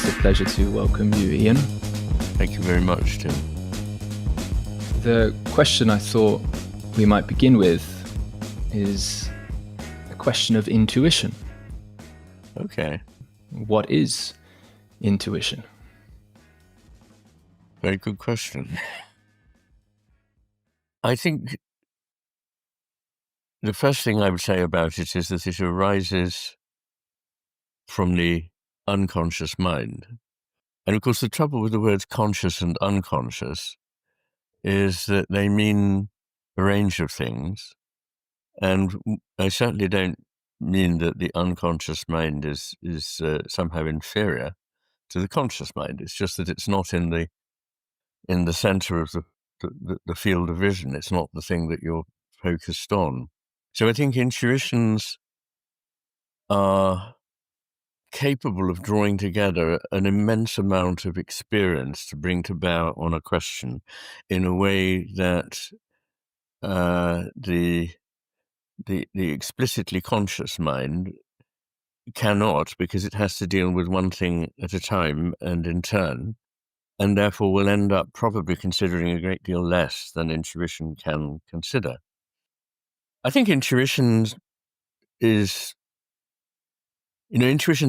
a pleasure to welcome you, Ian. Thank you very much, Tim. The question I thought we might begin with is a question of intuition. Okay. What is intuition? Very good question. I think the first thing I would say about it is that it arises from the unconscious mind. And of course, the trouble with the words conscious and unconscious is that they mean a range of things. And I certainly don't mean that the unconscious mind is somehow inferior to the conscious mind. It's just that it's not in the center of the field of vision. It's not the thing that you're focused on. So I think intuitions are capable of drawing together an immense amount of experience to bring to bear on a question in a way that the explicitly conscious mind cannot, because it has to deal with one thing at a time and in turn, and therefore will end up probably considering a great deal less than intuition can consider. I think intuition's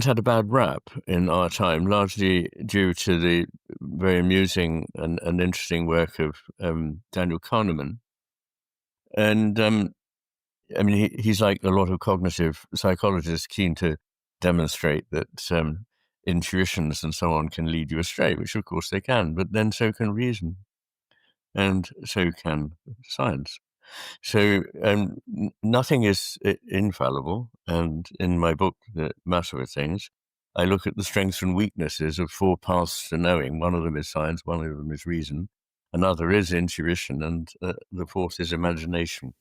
had a bad rap in our time, largely due to the very amusing and interesting work of Daniel Kahneman. And he's like a lot of cognitive psychologists, keen to demonstrate that intuitions and so on can lead you astray, which of course they can, but then so can reason, and so can science. So nothing is infallible, and in my book, The Matter of Things, I look at the strengths and weaknesses of 4 paths to knowing. One of them is science, one of them is reason, another is intuition, and the fourth is imagination.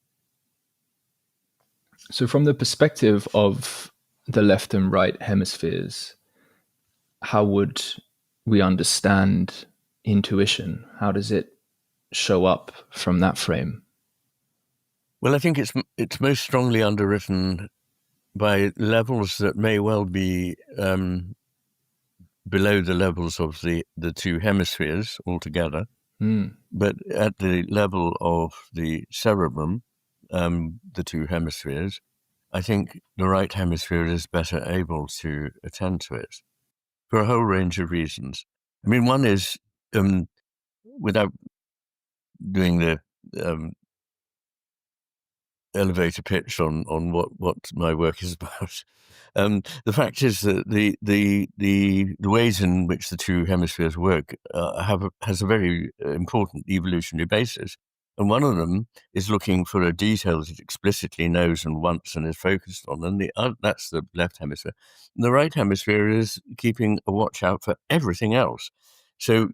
So from the perspective of the left and right hemispheres, how would we understand intuition? How does it show up from that frame? Well, I think it's most strongly underwritten by levels that may well be below the levels of the 2 hemispheres altogether. But at the level of the cerebrum, the 2 hemispheres, I think the right hemisphere is better able to attend to it for a whole range of reasons. I mean, one is, without doing the elevator pitch on what my work is about, the fact is that the ways in which the 2 hemispheres work has a very important evolutionary basis. And one of them is looking for a detail that it explicitly knows and wants and is focused on. And that's the left hemisphere. And the right hemisphere is keeping a watch out for everything else. So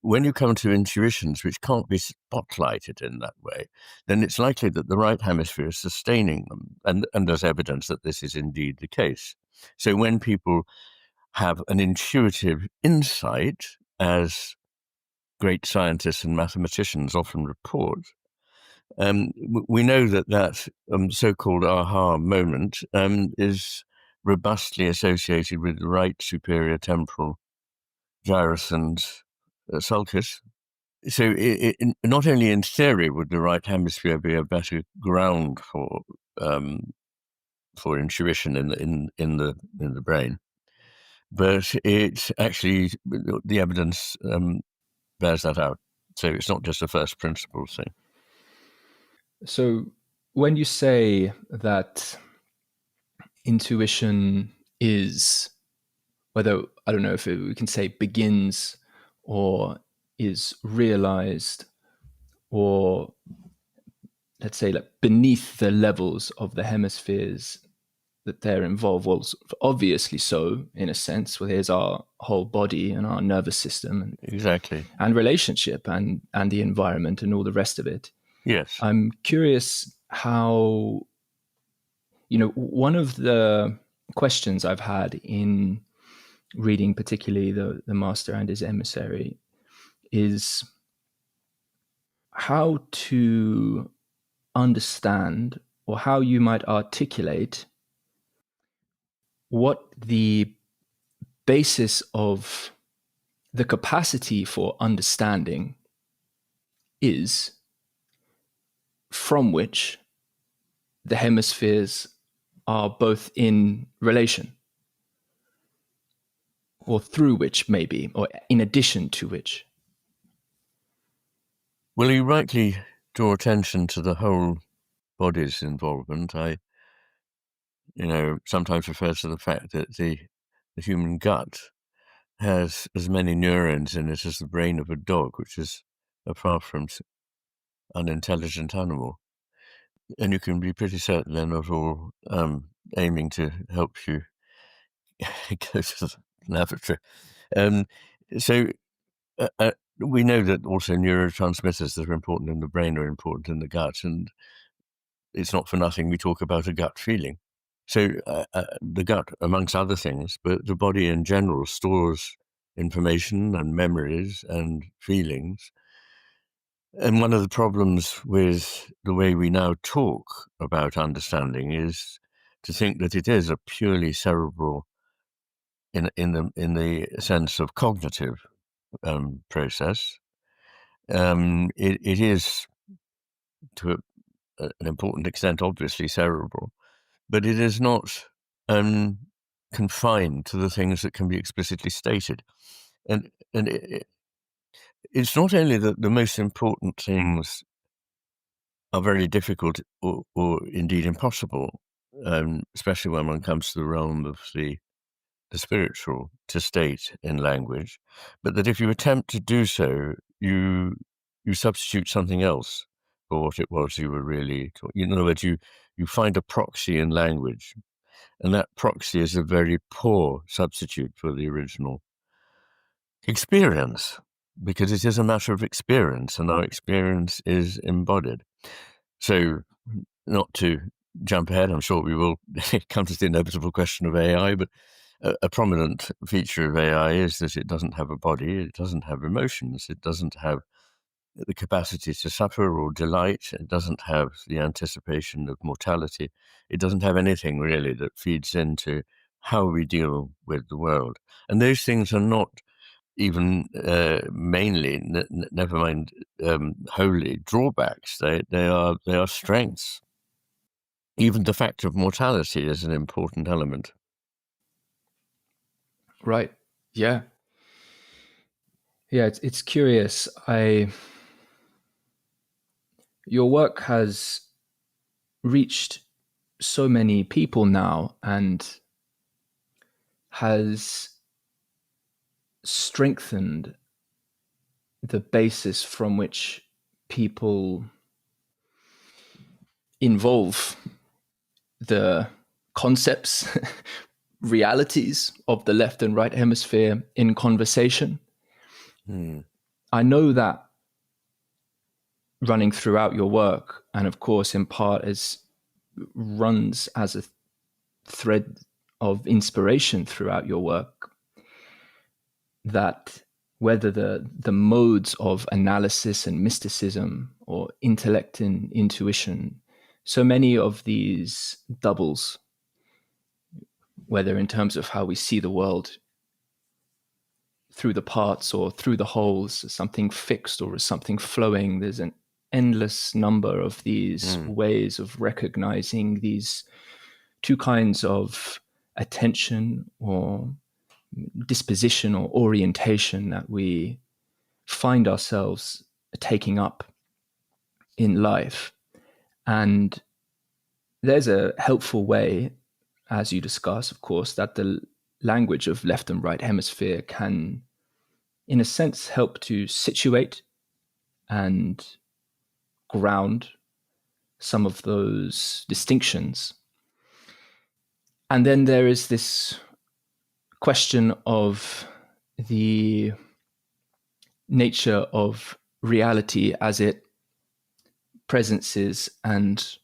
when you come to intuitions which can't be spotlighted in that way, then it's likely that the right hemisphere is sustaining them. And there's evidence that this is indeed the case. So when people have an intuitive insight, as great scientists and mathematicians often report, we know that so-called aha moment is robustly associated with the right superior temporal gyrus and sulcus. So not only in theory would the right hemisphere be a better ground for intuition in the brain, but it's actually, the evidence bears that out. So it's not just a first principle thing. So when you say that intuition is, whether, I don't know if we can say begins or is realized, or let's say like beneath the levels of the hemispheres that they're involved, well, obviously so, in a sense. Well, here's our whole body and our nervous system, exactly, and relationship and the environment and all the rest of it. Yes. I'm curious how, one of the questions I've had in reading particularly the Master and his Emissary is how to understand, or how you might articulate, what the basis of the capacity for understanding is from which the hemispheres are both in relation, or through which, maybe, or in addition to which. Well, you rightly draw attention to the whole body's involvement. I, sometimes refer to the fact that the human gut has as many neurons in it as the brain of a dog, which is a far from unintelligent animal. And you can be pretty certain they're not all aiming to help you go to the lavatory. So we know that also neurotransmitters that are important in the brain are important in the gut, and it's not for nothing we talk about a gut feeling. So the gut, amongst other things, but the body in general stores information and memories and feelings. And one of the problems with the way we now talk about understanding is to think that it is a purely cerebral, in the sense of cognitive process. It is, to an important extent, obviously cerebral, but it is not confined to the things that can be explicitly stated. And it's not only that the most important things are very difficult or indeed impossible, especially when one comes to the realm of the spiritual, to state in language, but that if you attempt to do so, you substitute something else for what it was you were really talking. In other words, you find a proxy in language, and that proxy is a very poor substitute for the original experience, because it is a matter of experience, and our experience is embodied. So, not to jump ahead, I'm sure we will come to the inevitable question of AI, but a prominent feature of AI is that it doesn't have a body, it doesn't have emotions, it doesn't have the capacity to suffer or delight, it doesn't have the anticipation of mortality, it doesn't have anything really that feeds into how we deal with the world. And those things are not even mainly, never mind wholly, drawbacks. They are strengths. Even the fact of mortality is an important element. Right. Yeah. Yeah, it's curious. Your work has reached so many people now and has strengthened the basis from which people involve the concepts, realities of the left and right hemisphere in conversation. I know that running throughout your work, and of course in part runs as a thread of inspiration throughout your work, that whether the modes of analysis and mysticism or intellect and intuition, so many of these doubles, whether in terms of how we see the world through the parts or through the wholes, as something fixed or as something flowing, there's an endless number of these ways of recognizing these two kinds of attention or disposition or orientation that we find ourselves taking up in life. And there's a helpful way, as you discuss, of course, that the language of left and right hemisphere can, in a sense, help to situate and ground some of those distinctions. And then there is this question of the nature of reality as it presences and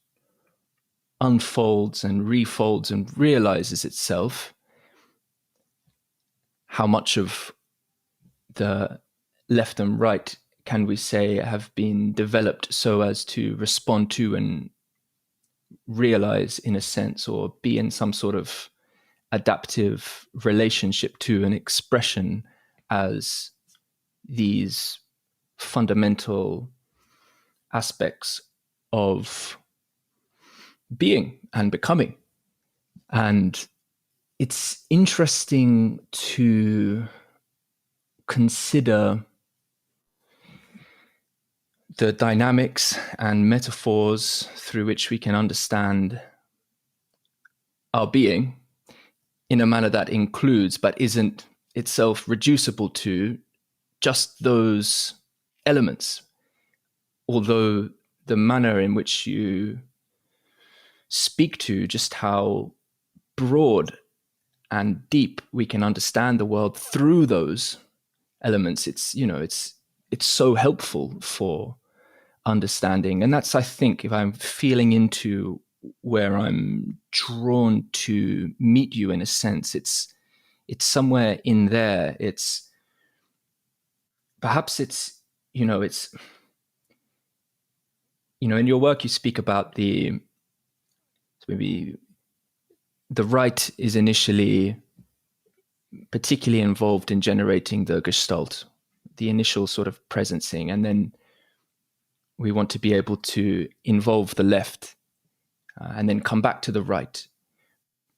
unfolds and refolds and realizes itself. How much of the left and right can we say have been developed so as to respond to and realize, in a sense, or be in some sort of adaptive relationship to an expression as these fundamental aspects of being and becoming. And it's interesting to consider the dynamics and metaphors through which we can understand our being in a manner that includes but isn't itself reducible to just those elements. Although the manner in which you speak to just how broad and deep we can understand the world through those elements, it's so helpful for understanding. And that's, I think, if I'm feeling into where I'm drawn to meet you, in a sense, it's somewhere in there. It's perhaps it's in your work you speak about maybe the right is initially particularly involved in generating the gestalt, the initial sort of presencing, and then we want to be able to involve the left and then come back to the right.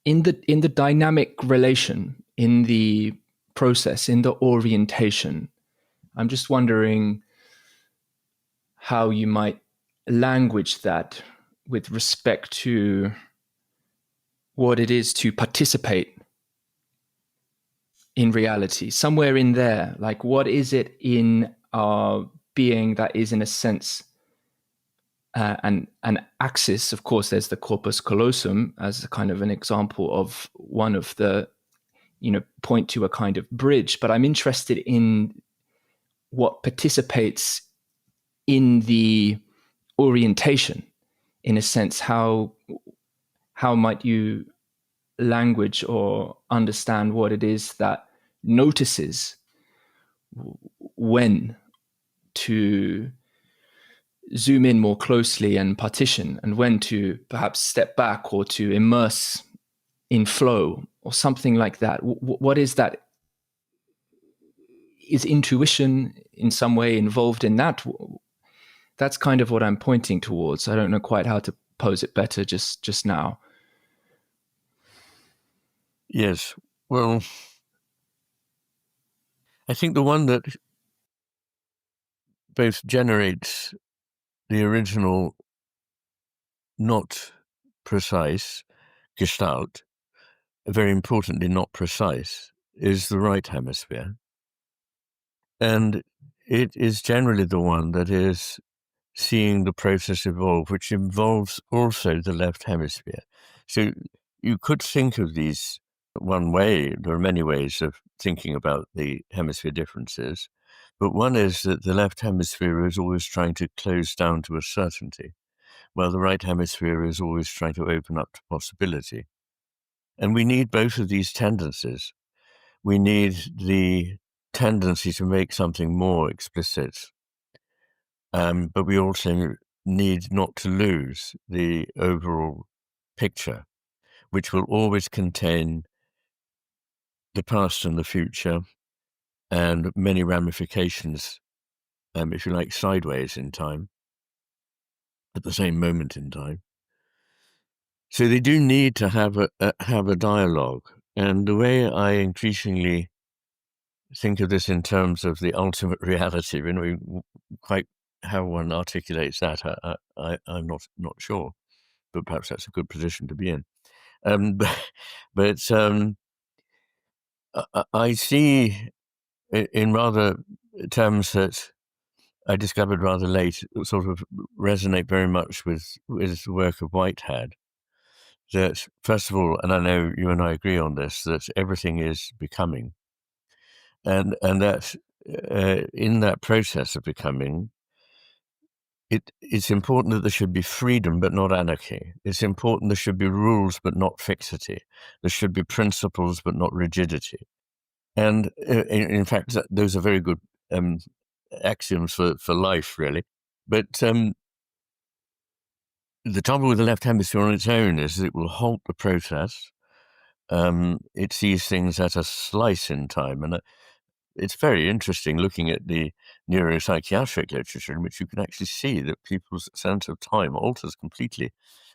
In the dynamic relation, in the process, in the orientation, I'm just wondering how you might language that with respect to what it is to participate in reality, somewhere in there. Like, what is it in our being that is, in a sense, an axis? Of course, there's the corpus callosum as a kind of an example of one of the, point to a kind of bridge. But I'm interested in what participates in the orientation, in a sense. How might you language or understand what it is that notices when to zoom in more closely and partition, and when to perhaps step back or to immerse in flow or something like that? What is that? Is intuition in some way involved in that? That's kind of what I'm pointing towards. I don't know quite how to pose it better just now. Yes. Well, I think the one that both generates the original not precise gestalt, very importantly not precise, is the right hemisphere. And it is generally the one that is seeing the process evolve, which involves also the left hemisphere. So you could think of these one way. There are many ways of thinking about the hemisphere differences, but one is that the left hemisphere is always trying to close down to a certainty, while the right hemisphere is always trying to open up to possibility. And we need both of these tendencies. We need the tendency to make something more explicit, but we also need not to lose the overall picture, which will always contain the past and the future and many ramifications, if you like, sideways in time, at the same moment in time. So they do need to have a dialogue. And the way I increasingly think of this in terms of the ultimate reality, quite how one articulates that, I'm not sure, but perhaps that's a good position to be in. But I see in rather terms that I discovered rather late, sort of resonate very much with the work of Whitehead. That, first of all, and I know you and I agree on this, that everything is becoming. And that in that process of becoming, it's important that there should be freedom but not anarchy. It's important there should be rules but not fixity. There should be principles but not rigidity. And in fact, those are very good axioms for life, really. But the trouble with the left hemisphere on its own is that it will halt the process, it sees things at a slice in time. And it's very interesting looking at the neuropsychiatric literature, in which you can actually see that people's sense of time alters completely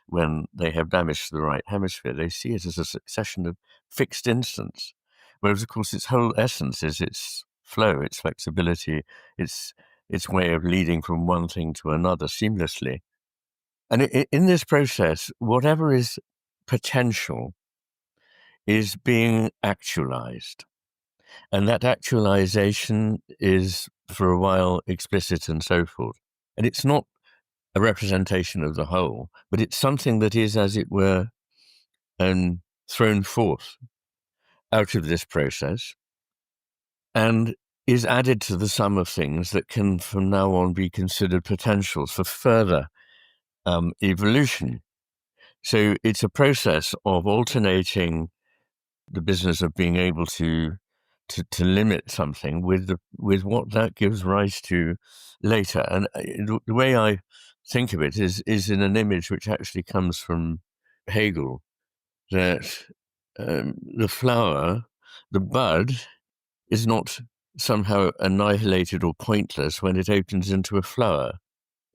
when they have damage to the right hemisphere. They see it as a succession of fixed instants, whereas, of course, its whole essence is its flow, its flexibility, its way of leading from one thing to another seamlessly. And in this process, whatever is potential is being actualized. And that actualization is, for a while, explicit and so forth. And it's not a representation of the whole, but it's something that is, as it were, thrown forth out of this process and is added to the sum of things that can, from now on, be considered potentials for further evolution. So it's a process of alternating the business of being able to limit something with what that gives rise to later. And the way I think of it is in an image which actually comes from Hegel, that the flower, the bud, is not somehow annihilated or pointless when it opens into a flower.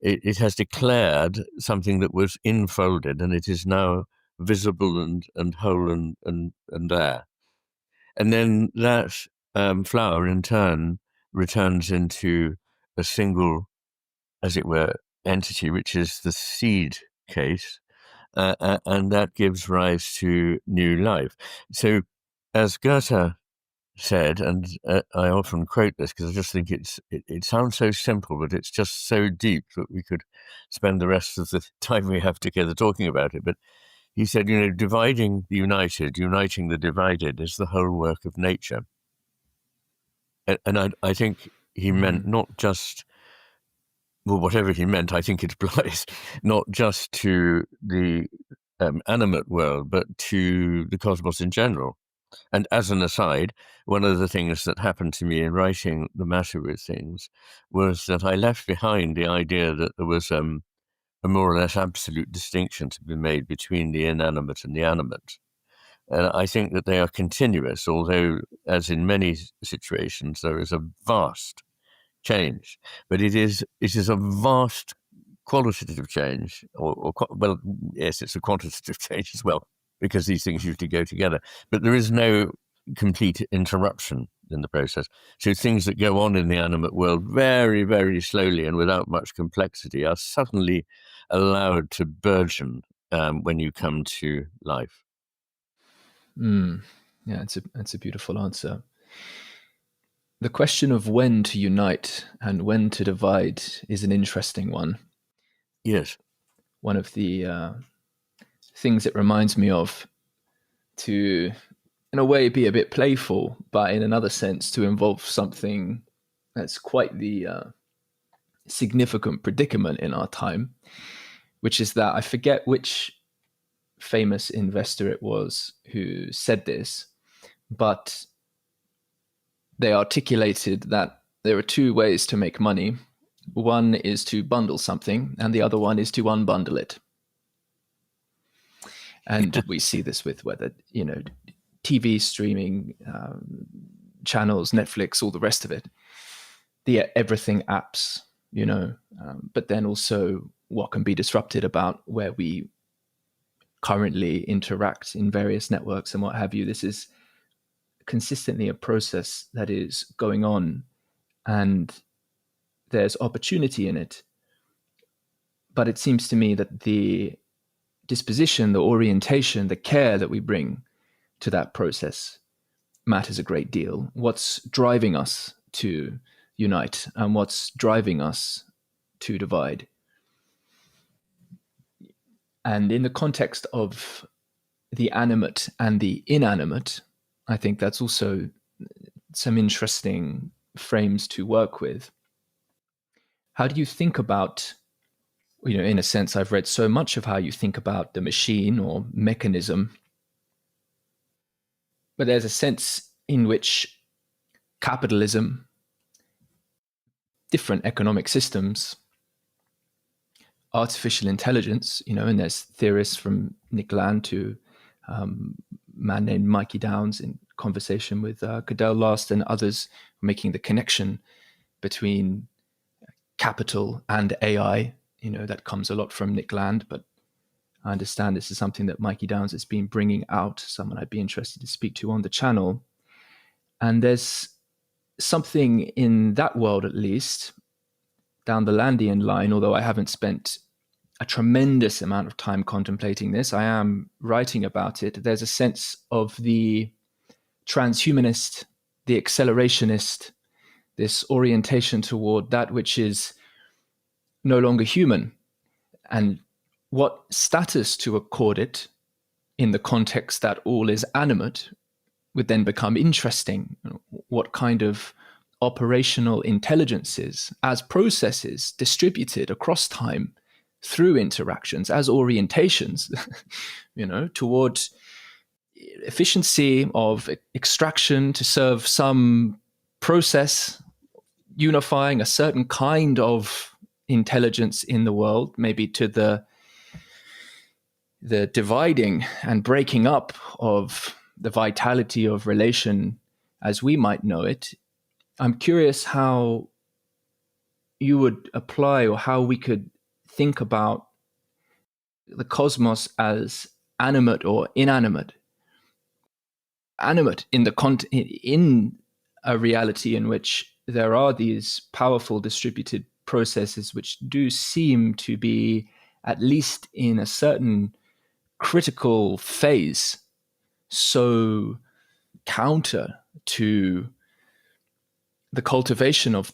It has declared something that was enfolded, and it is now visible and whole and there. And then that flower, in turn, returns into a single, as it were, entity, which is the seed case, and that gives rise to new life. So, as Goethe said, and I often quote this because I just think it sounds so simple, but it's just so deep that we could spend the rest of the time we have together talking about it. But he said, dividing the united, uniting the divided is the whole work of nature. And I think he meant not just, well, whatever he meant, I think it applies not just to the animate world, but to the cosmos in general. And as an aside, one of the things that happened to me in writing The Matter with Things was that I left behind the idea that there was a more or less absolute distinction to be made between the inanimate and the animate. And I think that they are continuous, although, as in many situations, there is a vast change. But it is a vast qualitative change, well, yes, it's a quantitative change as well, because these things usually go together. But there is no complete interruption in the process. So things that go on in the animate world very, very slowly and without much complexity are suddenly allowed to burgeon when you come to life. Yeah, it's a beautiful answer. The question of when to unite and when to divide is an interesting one. Yes. One of the things it reminds me of, to, in a way, be a bit playful, but in another sense, to involve something that's quite the significant predicament in our time, which is that I forget which famous investor it was who said this, but they articulated that there are two ways to make money. One is to bundle something, and the other one is to unbundle it. And we see this with whether, TV streaming channels, Netflix, all the rest of it, the everything apps, but then also what can be disrupted about where we currently interact in various networks and what have you. This is consistently a process that is going on, and there's opportunity in it. But it seems to me that the disposition, the orientation, the care that we bring to that process matters a great deal. What's driving us to unite and what's driving us to divide? And in the context of the animate and the inanimate, I think that's also some interesting frames to work with. How do you think about, in a sense, I've read so much of how you think about the machine or mechanism, but there's a sense in which capitalism, different economic systems, artificial intelligence, and there's theorists from Nick Land to man named Mikey Downs in conversation with Goodell last, and others making the connection between capital and AI. That comes a lot from Nick Land, but I understand this is something that Mikey Downs has been bringing out, someone I'd be interested to speak to on the channel. And there's something in that world, at least, down the Landian line, although I haven't spent a tremendous amount of time contemplating this. I am writing about it. There's a sense of the transhumanist, the accelerationist, this orientation toward that which is no longer human, and what status to accord it in the context that all is animate would then become interesting. What kind of operational intelligences as processes distributed across time through interactions as orientations, toward efficiency of extraction to serve some process unifying a certain kind of intelligence in the world, maybe to the dividing and breaking up of the vitality of relation as we might know it. I'm curious how you would apply, or how we could think about the cosmos as animate or inanimate. Animate in in a reality in which there are these powerful distributed processes which do seem to be, at least in a certain critical phase, so counter to the cultivation of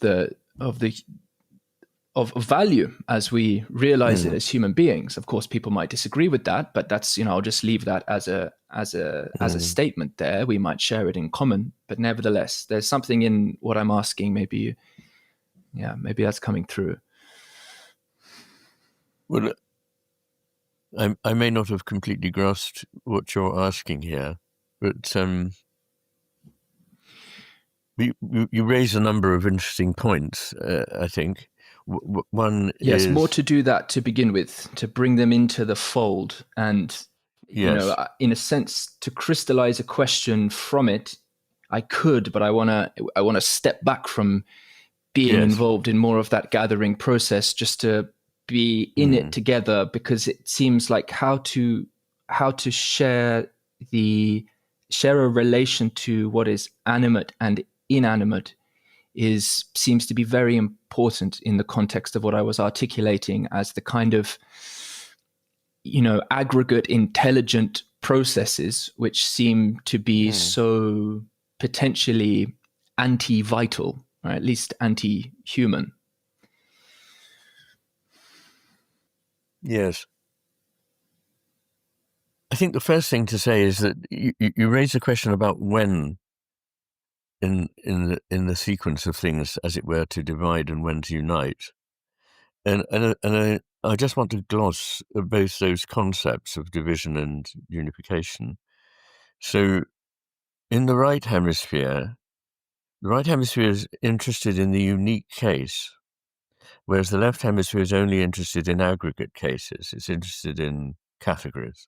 value as we realize it as human beings. Of course, people might disagree with that, but that's, I'll just leave that as a statement there. We might share it in common, but nevertheless, there's something in what I'm asking. Maybe that's coming through. Well, I may not have completely grasped what you're asking here, but you raise a number of interesting points, I think. One yes, is more to do that to begin with, to bring them into the fold, and in a sense, to crystallize a question from it. I could, but I want to step back from being involved in more of that gathering process, just to be in it together, because it seems like how to share a relation to what is animate and inanimate seems to be very important in the context of what I was articulating as the kind of aggregate intelligent processes which seem to be so potentially anti-vital, or at least anti-human. Yes. I think the first thing to say is that you raise a question about when in the sequence of things, as it were, to divide and when to unite. And I just want to gloss both those concepts of division and unification. So in the right hemisphere is interested in the unique case, whereas the left hemisphere is only interested in aggregate cases. It's interested in categories.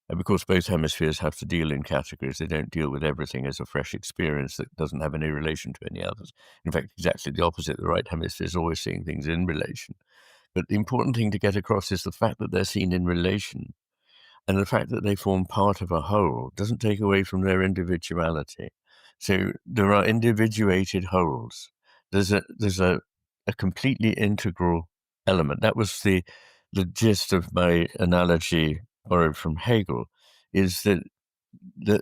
And because both hemispheres have to deal in categories, they don't deal with everything as a fresh experience that doesn't have any relation to any others. In fact, exactly the opposite. The right hemisphere is always seeing things in relation. But the important thing to get across is the fact that they're seen in relation, and the fact that they form part of a whole doesn't take away from their individuality. So there are individuated wholes. There's a completely integral element. That was the gist of my analogy borrowed from Hegel, is that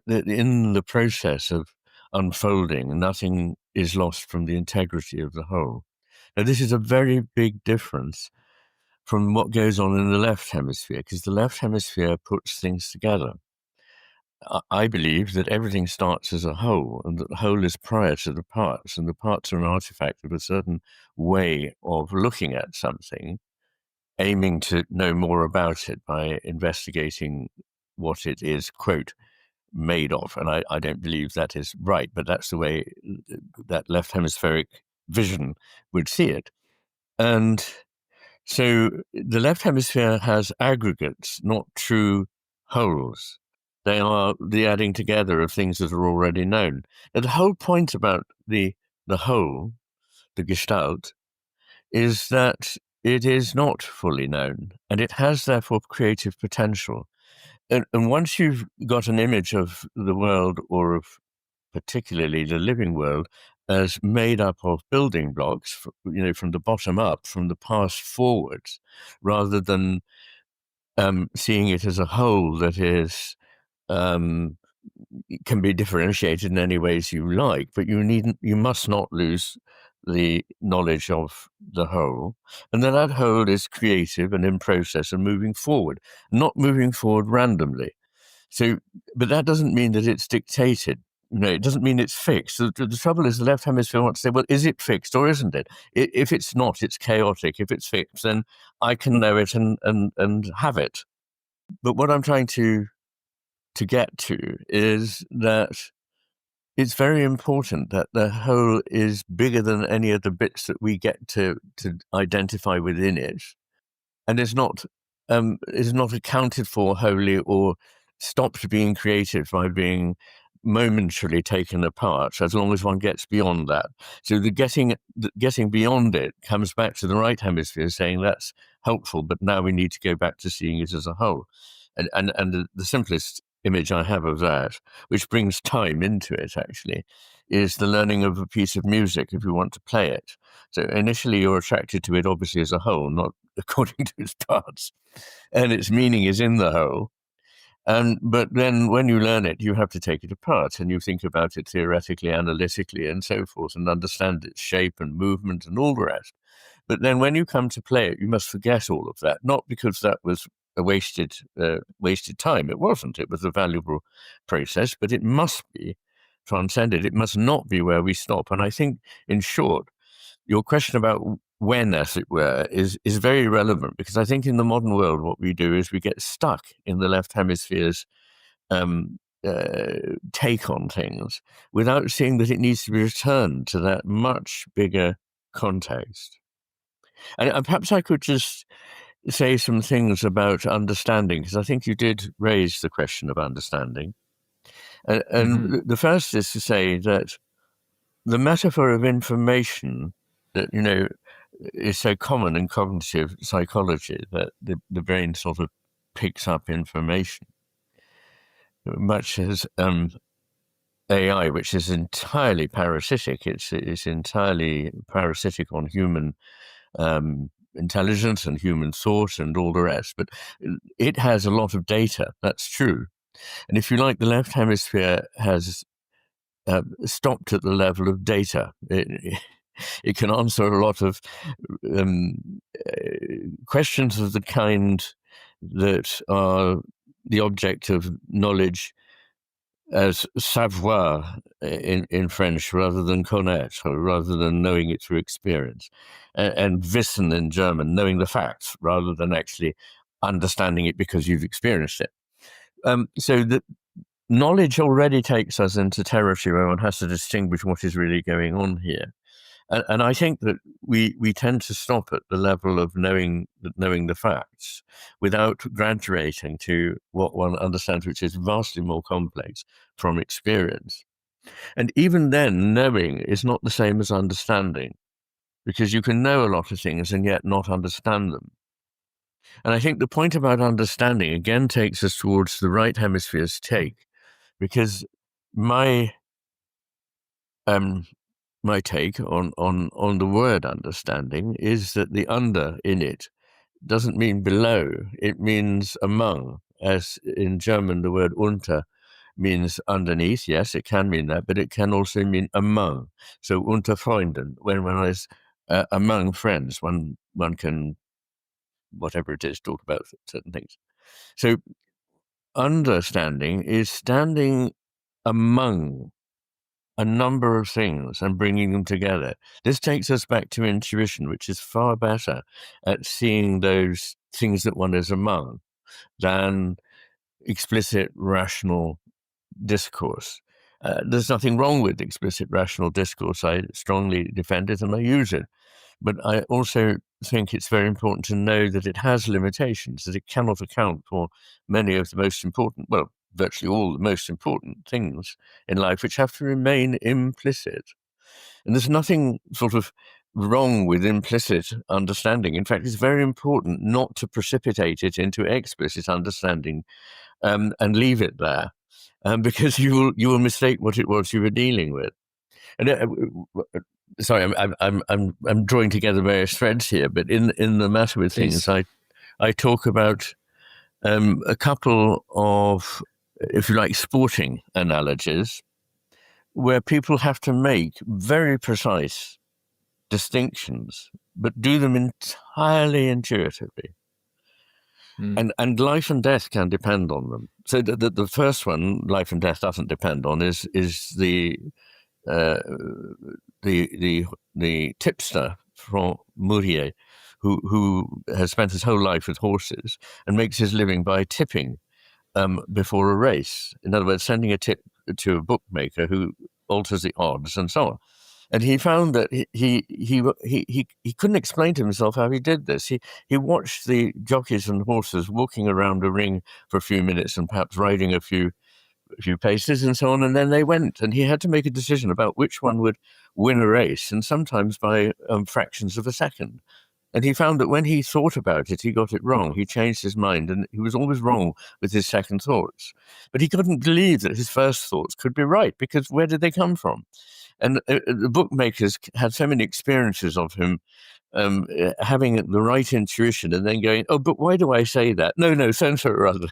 in the process of unfolding, nothing is lost from the integrity of the whole. Now, this is a very big difference from what goes on in the left hemisphere, because the left hemisphere puts things together. I believe that everything starts as a whole, and that the whole is prior to the parts, and the parts are an artifact of a certain way of looking at something, aiming to know more about it by investigating what it is, quote, made of. And I don't believe that is right, but that's the way that left hemispheric vision would see it. And so the left hemisphere has aggregates, not true wholes. They are the adding together of things that are already known. And the whole point about the whole, the Gestalt, is that it is not fully known, and it has therefore creative potential. And once you've got an image of the world, or of particularly the living world, as made up of building blocks, from the bottom up, from the past forwards, rather than seeing it as a whole that is can be differentiated in any ways you like, but you must not lose the knowledge of the whole, and then that whole is creative and in process and moving forward, not moving forward randomly. So, but that doesn't mean that it's dictated. It doesn't mean it's fixed. The trouble is the left hemisphere wants to say, well, is it fixed or isn't it? If it's not, it's chaotic. If it's fixed, then I can know it and have it. But what I'm trying to get to is that it's very important that the whole is bigger than any of the bits that we get to identify within it, and is not accounted for wholly or stopped being creative by being momentarily taken apart, as long as one gets beyond that. So the getting beyond it comes back to the right hemisphere saying that's helpful, but now we need to go back to seeing it as a whole. And the simplest image I have of that, which brings time into it actually, is the learning of a piece of music if you want to play it. So initially you're attracted to it obviously as a whole, not according to its parts, and its meaning is in the whole. But then when you learn it, you have to take it apart and you think about it theoretically, analytically, and so forth, and understand its shape and movement and all the rest. But then when you come to play it, you must forget all of that, not because that was a wasted time. It wasn't. It was a valuable process, but it must be transcended. It must not be where we stop. And I think, in short, your question about when, as it were, is very relevant, because I think in the modern world what we do is we get stuck in the left hemisphere's take on things without seeing that it needs to be returned to that much bigger context. And perhaps I could just say some things about understanding, because I think you did raise the question of understanding. And the first is to say that the metaphor of information that, is so common in cognitive psychology, that the brain sort of picks up information, much as AI, which is entirely parasitic. It's entirely parasitic on human intelligence and human thought and all the rest. But it has a lot of data. That's true. And if you like, the left hemisphere has stopped at the level of data. It can answer a lot of questions of the kind that are the object of knowledge as savoir in French, rather than connaître, or rather than knowing it through experience, and wissen in German, knowing the facts rather than actually understanding it because you've experienced it. So that knowledge already takes us into territory where one has to distinguish what is really going on here. And I think that we tend to stop at the level of knowing the facts without graduating to what one understands, which is vastly more complex from experience. And even then, knowing is not the same as understanding, because you can know a lot of things and yet not understand them. And I think the point about understanding again takes us towards the right hemisphere's take, because my take on the word understanding is that the under in it doesn't mean below, it means among. As in German, the word unter means underneath. Yes, it can mean that, but it can also mean among. So unter Freunden, when one is among friends, one can, whatever it is, talk about certain things. So understanding is standing among a number of things and bringing them together. This takes us back to intuition, which is far better at seeing those things that one is among than explicit rational discourse. There's nothing wrong with explicit rational discourse. I strongly defend it and I use it. But I also think it's very important to know that it has limitations, that it cannot account for many of the most important, well, virtually all the most important things in life, which have to remain implicit. And there's nothing sort of wrong with implicit understanding. In fact, it's very important not to precipitate it into explicit understanding and leave it there, because you will mistake what it was you were dealing with. And sorry, I'm drawing together various threads here, but in the matter with Please. things, I talk about a couple of, if you like, sporting analogies where people have to make very precise distinctions, but do them entirely intuitively. And life and death can depend on them. So the first one, life and death doesn't depend on, is the tipster from Mourier, who has spent his whole life with horses and makes his living by tipping before a race. In other words, sending a tip to a bookmaker who alters the odds and so on. And he found that he couldn't explain to himself how he did this. He watched the jockeys and horses walking around a ring for a few minutes and perhaps riding a few paces and so on, and then they went, and he had to make a decision about which one would win a race, and sometimes by fractions of a second. And he found that when he thought about it, he got it wrong. He changed his mind, and he was always wrong with his second thoughts. But he couldn't believe that his first thoughts could be right, because where did they come from? And the bookmakers had so many experiences of him having the right intuition and then going, oh, but why do I say that? No, so-and-so or other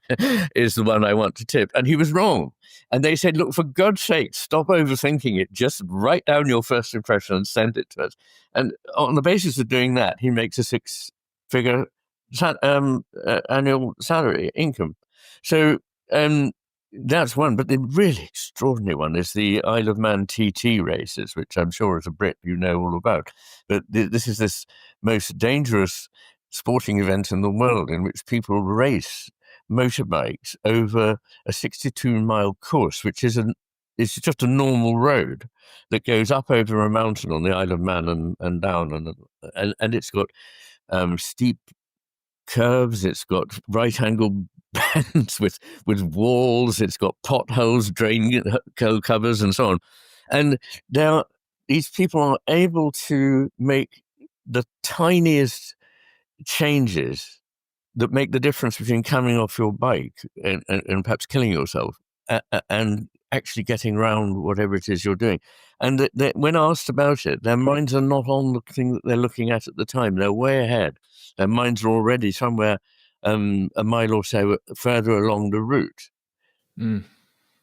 is the one I want to tip. And he was wrong. And they said, look, for God's sake, stop overthinking it. Just write down your first impression and send it to us. And on the basis of doing that, he makes a six-figure annual salary income. So that's one, but the really extraordinary one is the Isle of Man TT races, which I'm sure as a Brit you know all about. But this is this most dangerous sporting event in the world in which people race motorbikes over a 62-mile course, which is it's just a normal road that goes up over a mountain on the Isle of Man and down, and it's got steep curves, it's got right angle bends with walls, it's got potholes, drain covers, and so on. And these people are able to make the tiniest changes that make the difference between coming off your bike and perhaps killing yourself and actually getting around whatever it is you're doing. And when asked about it, their minds are not on the thing that they're looking at the time. They're way ahead. Their minds are already somewhere a mile or so further along the route. And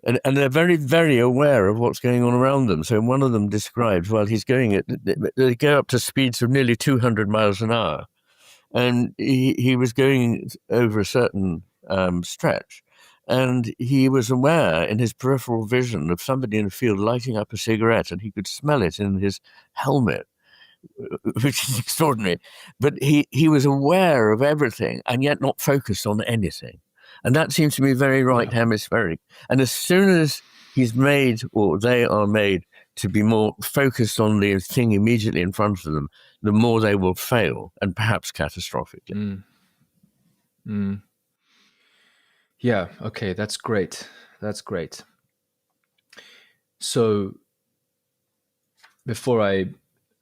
they're very, very aware of what's going on around them. So one of them describes, well, they go up to speeds of nearly 200 miles an hour. And he was going over a certain stretch. And he was aware in his peripheral vision of somebody in the field lighting up a cigarette, and he could smell it in his helmet, which is extraordinary. But he was aware of everything and yet not focused on anything. And that seems to me very right hemispheric. And as soon as he's made, or they are made, to be more focused on the thing immediately in front of them, the more they will fail, and perhaps catastrophically. Yeah, okay, that's great. That's great. So before I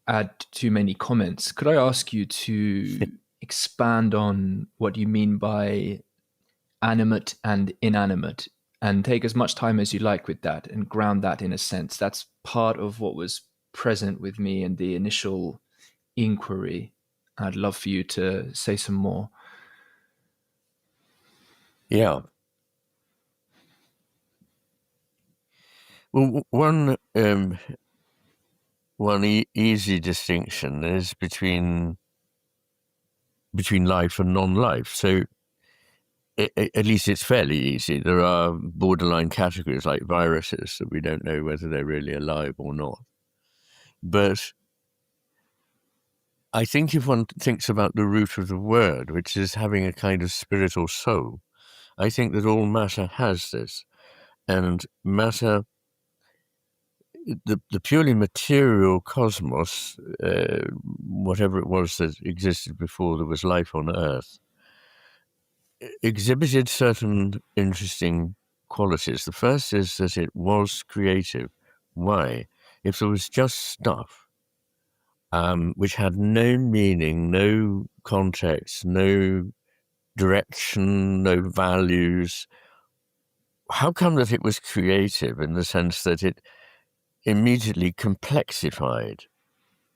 add too many comments, could I ask you to expand on what you mean by animate and inanimate, and take as much time as you like with that and ground that in a sense? That's part of what was present with me in the initial inquiry. I'd love for you to say some more. Yeah. Well, one easy distinction is between life and non-life. So at least it's fairly easy. There are borderline categories like viruses that we don't know whether they're really alive or not. But I think if one thinks about the root of the word, which is having a kind of spirit or soul, I think that all matter has this. And matter, the purely material cosmos, whatever it was that existed before there was life on Earth, exhibited certain interesting qualities. The first is that it was creative. Why? If there was just stuff which had no meaning, no context, no direction, no values, how come that it was creative in the sense that it immediately complexified?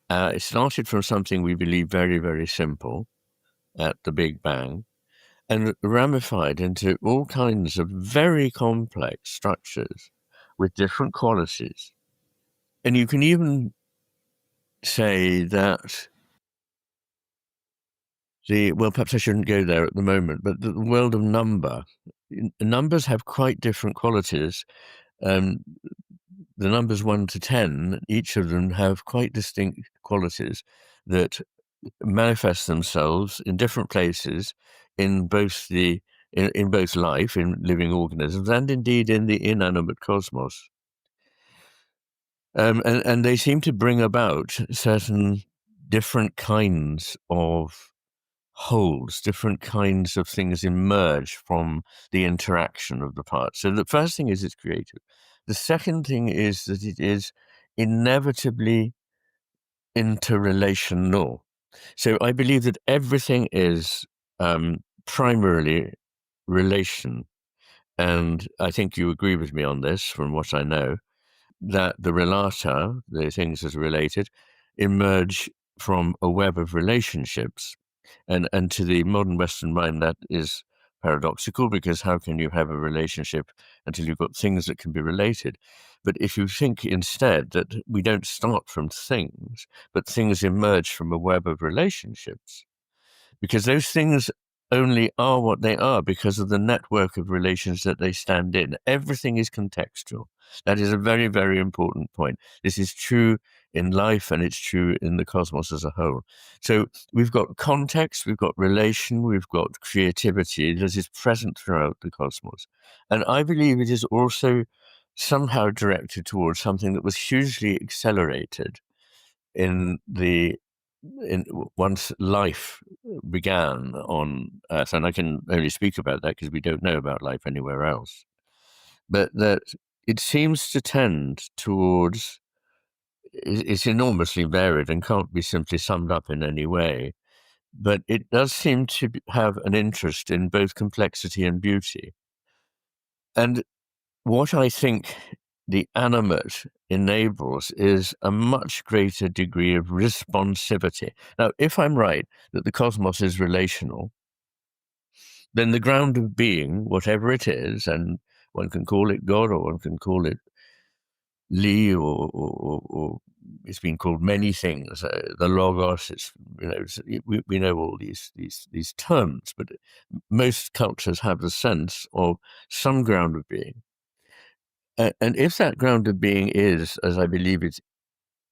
It started from something we believe very, very simple at the Big Bang, and ramified into all kinds of very complex structures with different qualities. And you can even say that well, perhaps I shouldn't go there at the moment, but the world of numbers have quite different qualities. The numbers 1 to 10, each of them have quite distinct qualities that manifest themselves in different places in both in both life, in living organisms, and indeed in the inanimate cosmos. And they seem to bring about certain different kinds of wholes, different kinds of things emerge from the interaction of the parts. So the first thing is it's creative. The second thing is that it is inevitably interrelational. So I believe that everything is primarily relation. And I think you agree with me on this from what I know, that the relata, the things that are related, emerge from a web of relationships. And to the modern Western mind, that is paradoxical, because how can you have a relationship until you've got things that can be related? But if you think instead that we don't start from things, but things emerge from a web of relationships, because those things only are what they are because of the network of relations that they stand in. Everything is contextual. That is a very, very important point. This is true in life, and it's true in the cosmos as a whole. So we've got context, we've got relation, we've got creativity that is present throughout the cosmos. And I believe it is also somehow directed towards something that was hugely accelerated in once life began on Earth, and I can only speak about that because we don't know about life anywhere else, but that it seems to tend towards, it's enormously varied and can't be simply summed up in any way, but it does seem to have an interest in both complexity and beauty. And what I think the animate enables is a much greater degree of responsivity. Now, if I'm right that the cosmos is relational, then the ground of being, whatever it is, and one can call it God, or one can call it Li, or it's been called many things. The Logos. It's, we know all these terms, but most cultures have a sense of some ground of being. And if that ground of being is, as I believe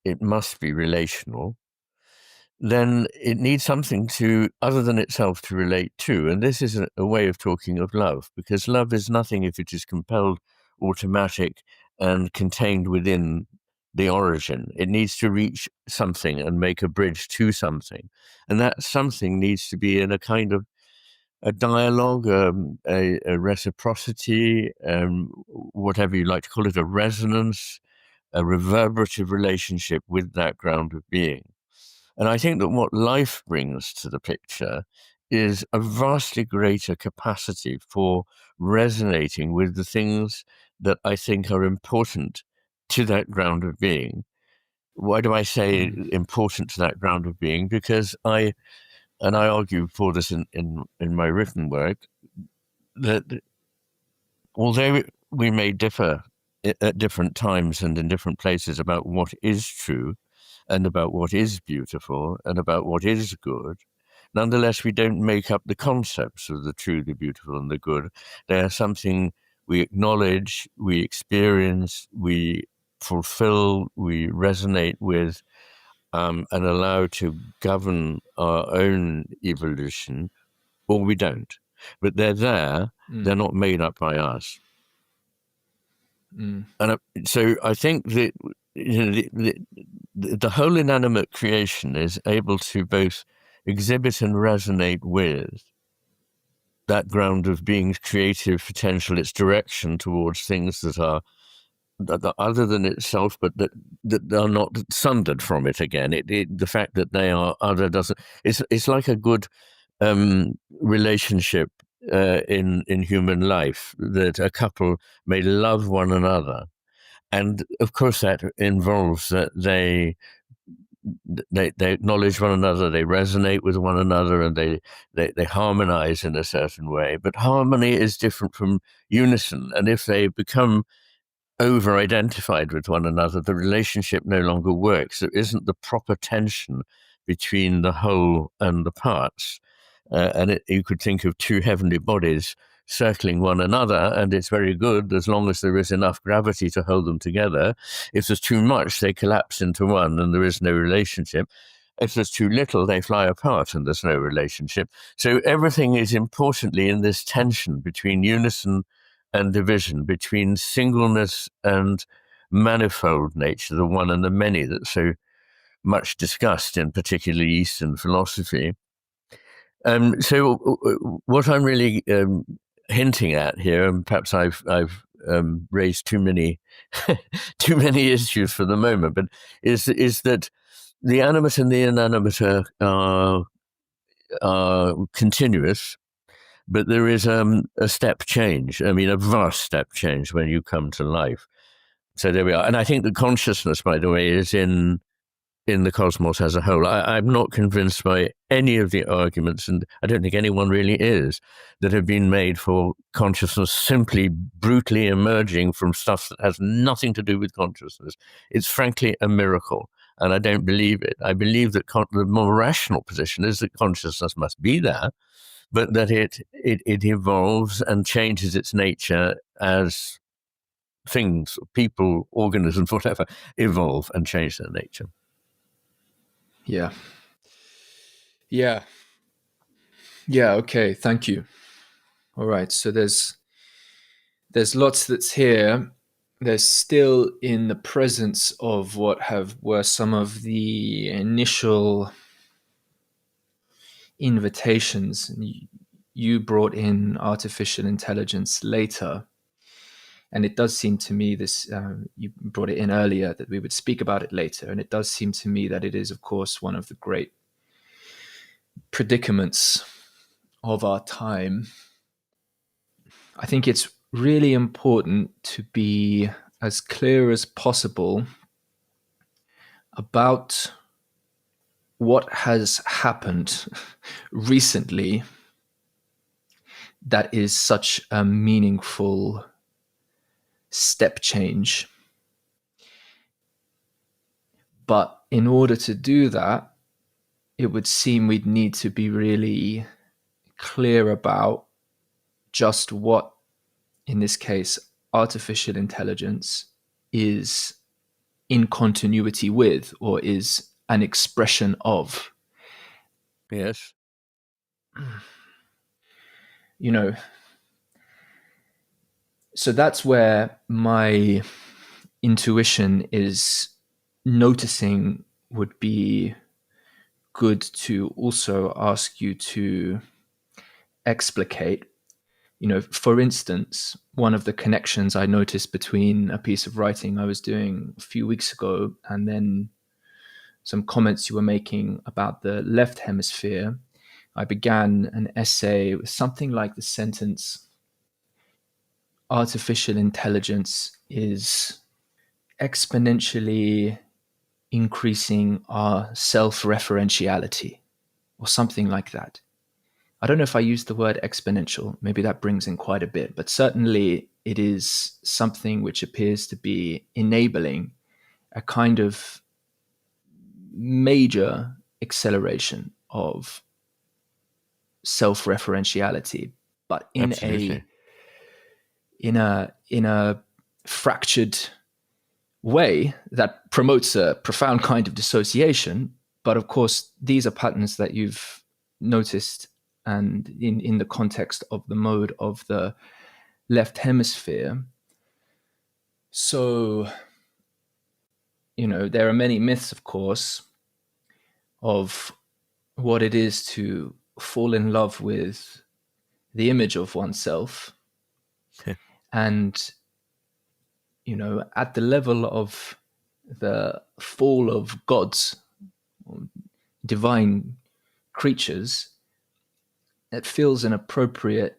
it must be, relational, then it needs something other than itself to relate to. And this is a way of talking of love, because love is nothing if it is compelled, automatic, and contained within the origin. It needs to reach something and make a bridge to something. And that something needs to be in a kind of a dialogue, a reciprocity, whatever you like to call it, a resonance, a reverberative relationship with that ground of being. And I think that what life brings to the picture is a vastly greater capacity for resonating with the things that I think are important to that ground of being. Why do I say important to that ground of being? Because I argue for this in my written work, that although we may differ at different times and in different places about what is true and about what is beautiful and about what is good, nonetheless, we don't make up the concepts of the true, the beautiful, and the good. They are something we acknowledge, we experience, we fulfill, we resonate with, and allow to govern our own evolution, or we don't. But they're there, they're not made up by us. And so I think that the whole inanimate creation is able to both exhibit and resonate with that ground of being's creative potential, its direction towards things that are other than itself, but that are not sundered from it again. The fact that they are other doesn't. It's like a good relationship in human life, that a couple may love one another, and of course that involves that they acknowledge one another, they resonate with one another, and they harmonize in a certain way. But harmony is different from unison, and if they become over-identified with one another, the relationship no longer works. There isn't the proper tension between the whole and the parts. You could think of two heavenly bodies circling one another, and it's very good as long as there is enough gravity to hold them together. If there's too much, they collapse into one and there is no relationship. If there's too little, they fly apart and there's no relationship. So everything is importantly in this tension between unison and division, between singleness and manifold nature, the one and the many that's so much discussed in particularly Eastern philosophy. So what I'm really hinting at here, and perhaps I've raised too many too many issues for the moment, but is that the animate and the inanimate are continuous, but there is a step change. I mean, a vast step change when you come to life. So there we are. And I think the consciousness, by the way, is in the cosmos as a whole. I'm not convinced by any of the arguments, and I don't think anyone really is, that have been made for consciousness simply brutally emerging from stuff that has nothing to do with consciousness. It's frankly a miracle, and I don't believe it. I believe that the more rational position is that consciousness must be there, but that it evolves and changes its nature as things, people, organisms, whatever, evolve and change their nature. Yeah. Yeah. Yeah. Okay. Thank you. All right. So there's lots that's here. There's still in the presence of what were some of the initial invitations. You brought in artificial intelligence later, and it does seem to me this you brought it in earlier that we would speak about it later, and it does seem to me that it is, of course, one of the great predicaments of our time. I think it's really important to be as clear as possible about what has happened recently that is such a meaningful step change. But in order to do that, it would seem we'd need to be really clear about just what, in this case, artificial intelligence is in continuity with, or is an expression of. Yes. You know, so that's where my intuition is noticing would be good to also ask you to explicate. You know, for instance, one of the connections I noticed between a piece of writing I was doing a few weeks ago and then some comments you were making about the left hemisphere, I began an essay with something like the sentence, artificial intelligence is exponentially increasing our self-referentiality, or something like that. I don't know if I used the word exponential. Maybe that brings in quite a bit, but certainly it is something which appears to be enabling a kind of major acceleration of self-referentiality, but in Absolutely. a fractured way that promotes a profound kind of dissociation. But of course, these are patterns that you've noticed, and in the context of the mode of the left hemisphere. So, you know, there are many myths, of course, of what it is to fall in love with the image of oneself. And, at the level of the fall of gods, divine creatures, it feels appropriate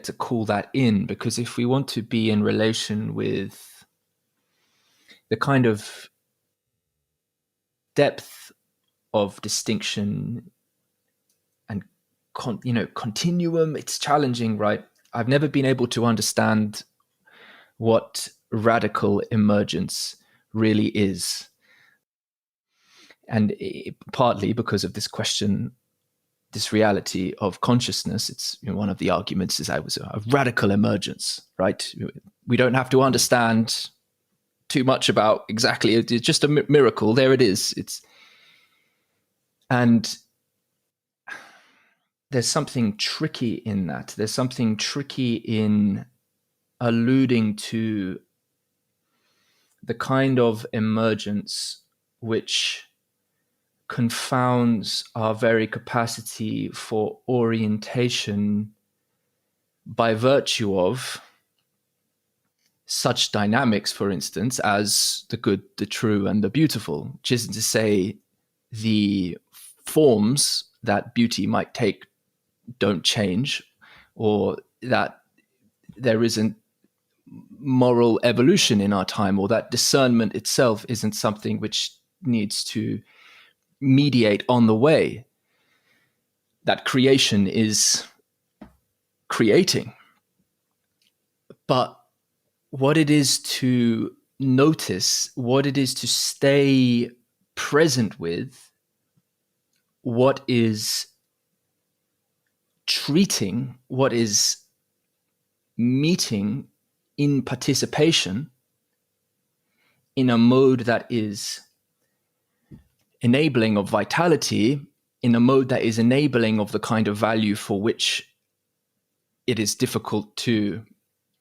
to call that in, because if we want to be in relation with the kind of depth of distinction and continuum, it's challenging, right? I've never been able to understand what radical emergence really is, and partly because of this question, this reality of consciousness. It's one of the arguments is I was a radical emergence, right? We don't have to understand too much about exactly, it's just a miracle. There it is. And there's something tricky in that. There's something tricky in alluding to the kind of emergence which confounds our very capacity for orientation by virtue of such dynamics, for instance, as the good, the true, and the beautiful, which isn't to say the forms that beauty might take don't change, or that there isn't moral evolution in our time, or that discernment itself isn't something which needs to mediate on the way, that creation is creating. But what it is to notice, what it is to stay present with, what is treating, what is meeting in participation in a mode that is enabling of vitality, in a mode that is enabling of the kind of value for which it is difficult to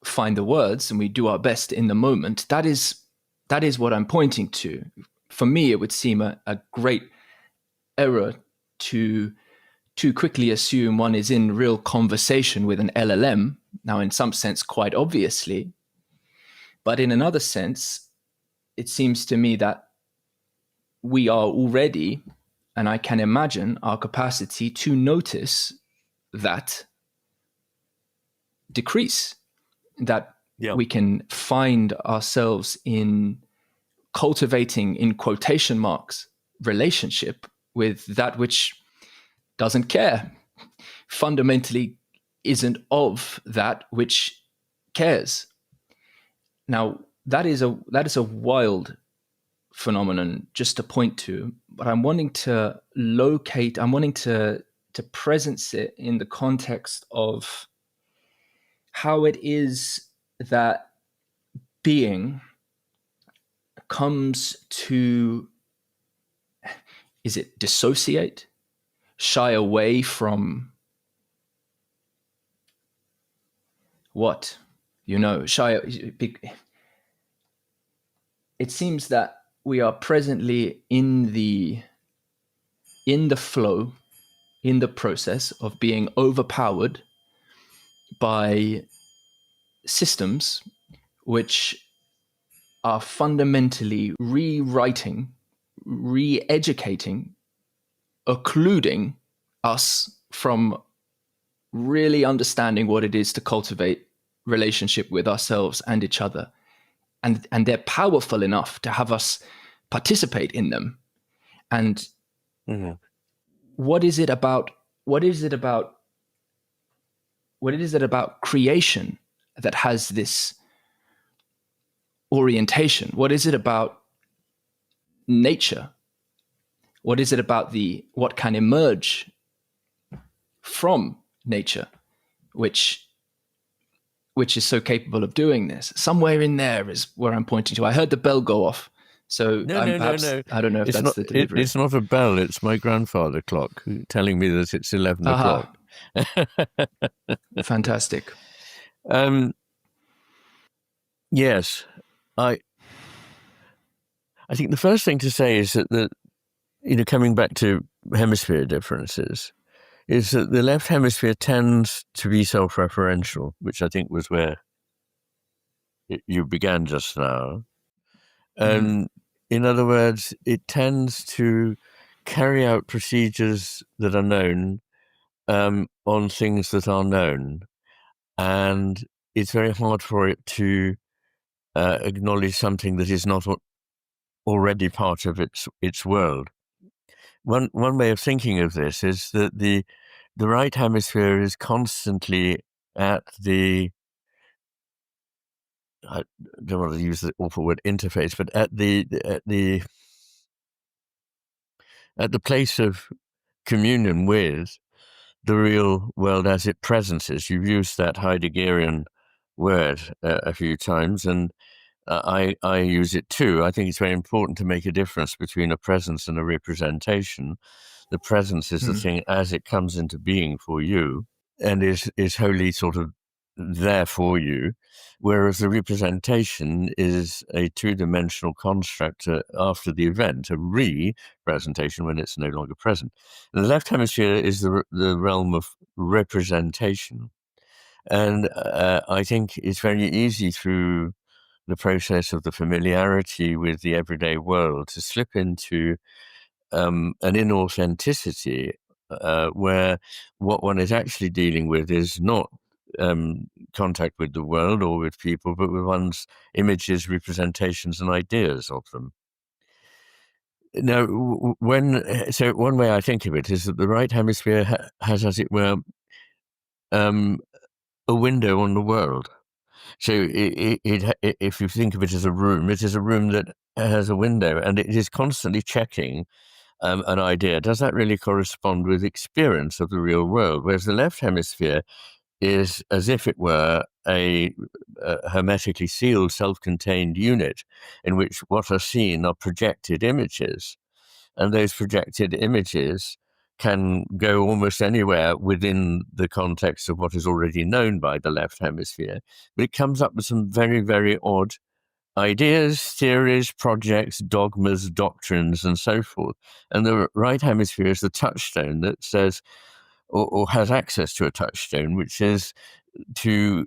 find the words, and we do our best in the moment. That is what I'm pointing to. For me, it would seem a great error to too quickly assume one is in real conversation with an LLM. Now, in some sense, quite obviously, but in another sense, it seems to me that we are already, and I can imagine our capacity to notice that decrease, that we can find ourselves in cultivating, in quotation marks, relationship with that which doesn't care, fundamentally isn't of that which cares. Now, that is a wild phenomenon just to point to, but I'm wanting to presence it in the context of how it is that being comes to, is it dissociate, shy away from what? It seems that we are presently in the flow, in the process of being overpowered by systems which are fundamentally rewriting, re-educating, occluding us from really understanding what it is to cultivate relationship with ourselves and each other. And they're powerful enough to have us participate in them. And what is it about creation that has this orientation? What is it about nature? What is it about what can emerge from nature, which is so capable of doing this? Somewhere in there is where I'm pointing to. I heard the bell go off, so no. I don't know if it's that's the delivery. It's not a bell. It's my grandfather clock telling me that it's 11 o'clock. Fantastic. Yes, I think the first thing to say is that coming back to hemisphere differences, is that the left hemisphere tends to be self-referential, which I think was where you began just now. And in other words, it tends to carry out procedures that are known on things that are known. And it's very hard for it to acknowledge something that is not already part of its world. One way of thinking of this is that the right hemisphere is constantly at the, I don't want to use the awful word interface, but at the place of communion with the real world as it presences. You've used that Heideggerian word a few times, and I use it too. I think it's very important to make a difference between a presence and a representation. The presence is the thing as it comes into being for you and is wholly sort of there for you, whereas the representation is a two-dimensional construct after the event, a re-presentation when it's no longer present. And the left hemisphere is the realm of representation. And I think it's very easy through the process of the familiarity with the everyday world to slip into an inauthenticity where what one is actually dealing with is not contact with the world or with people, but with one's images, representations, and ideas of them. Now, one way I think of it is that the right hemisphere has, as it were, a window on the world. So if you think of it as a room, it is a room that has a window, and it is constantly checking an idea. Does that really correspond with experience of the real world? Whereas the left hemisphere is as if it were a hermetically sealed, self-contained unit in which what are seen are projected images. And those projected images can go almost anywhere within the context of what is already known by the left hemisphere. But it comes up with some very, very odd ideas, theories, projects, dogmas, doctrines, and so forth. And the right hemisphere is the touchstone that says, or has access to a touchstone, which is to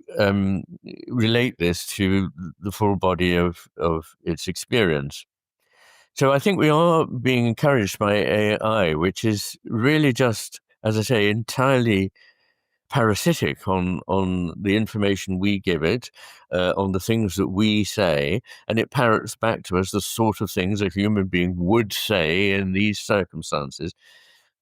relate this to the full body of its experience. So I think we are being encouraged by AI, which is really just, as I say, entirely parasitic on the information we give it, on the things that we say, and it parrots back to us the sort of things a human being would say in these circumstances.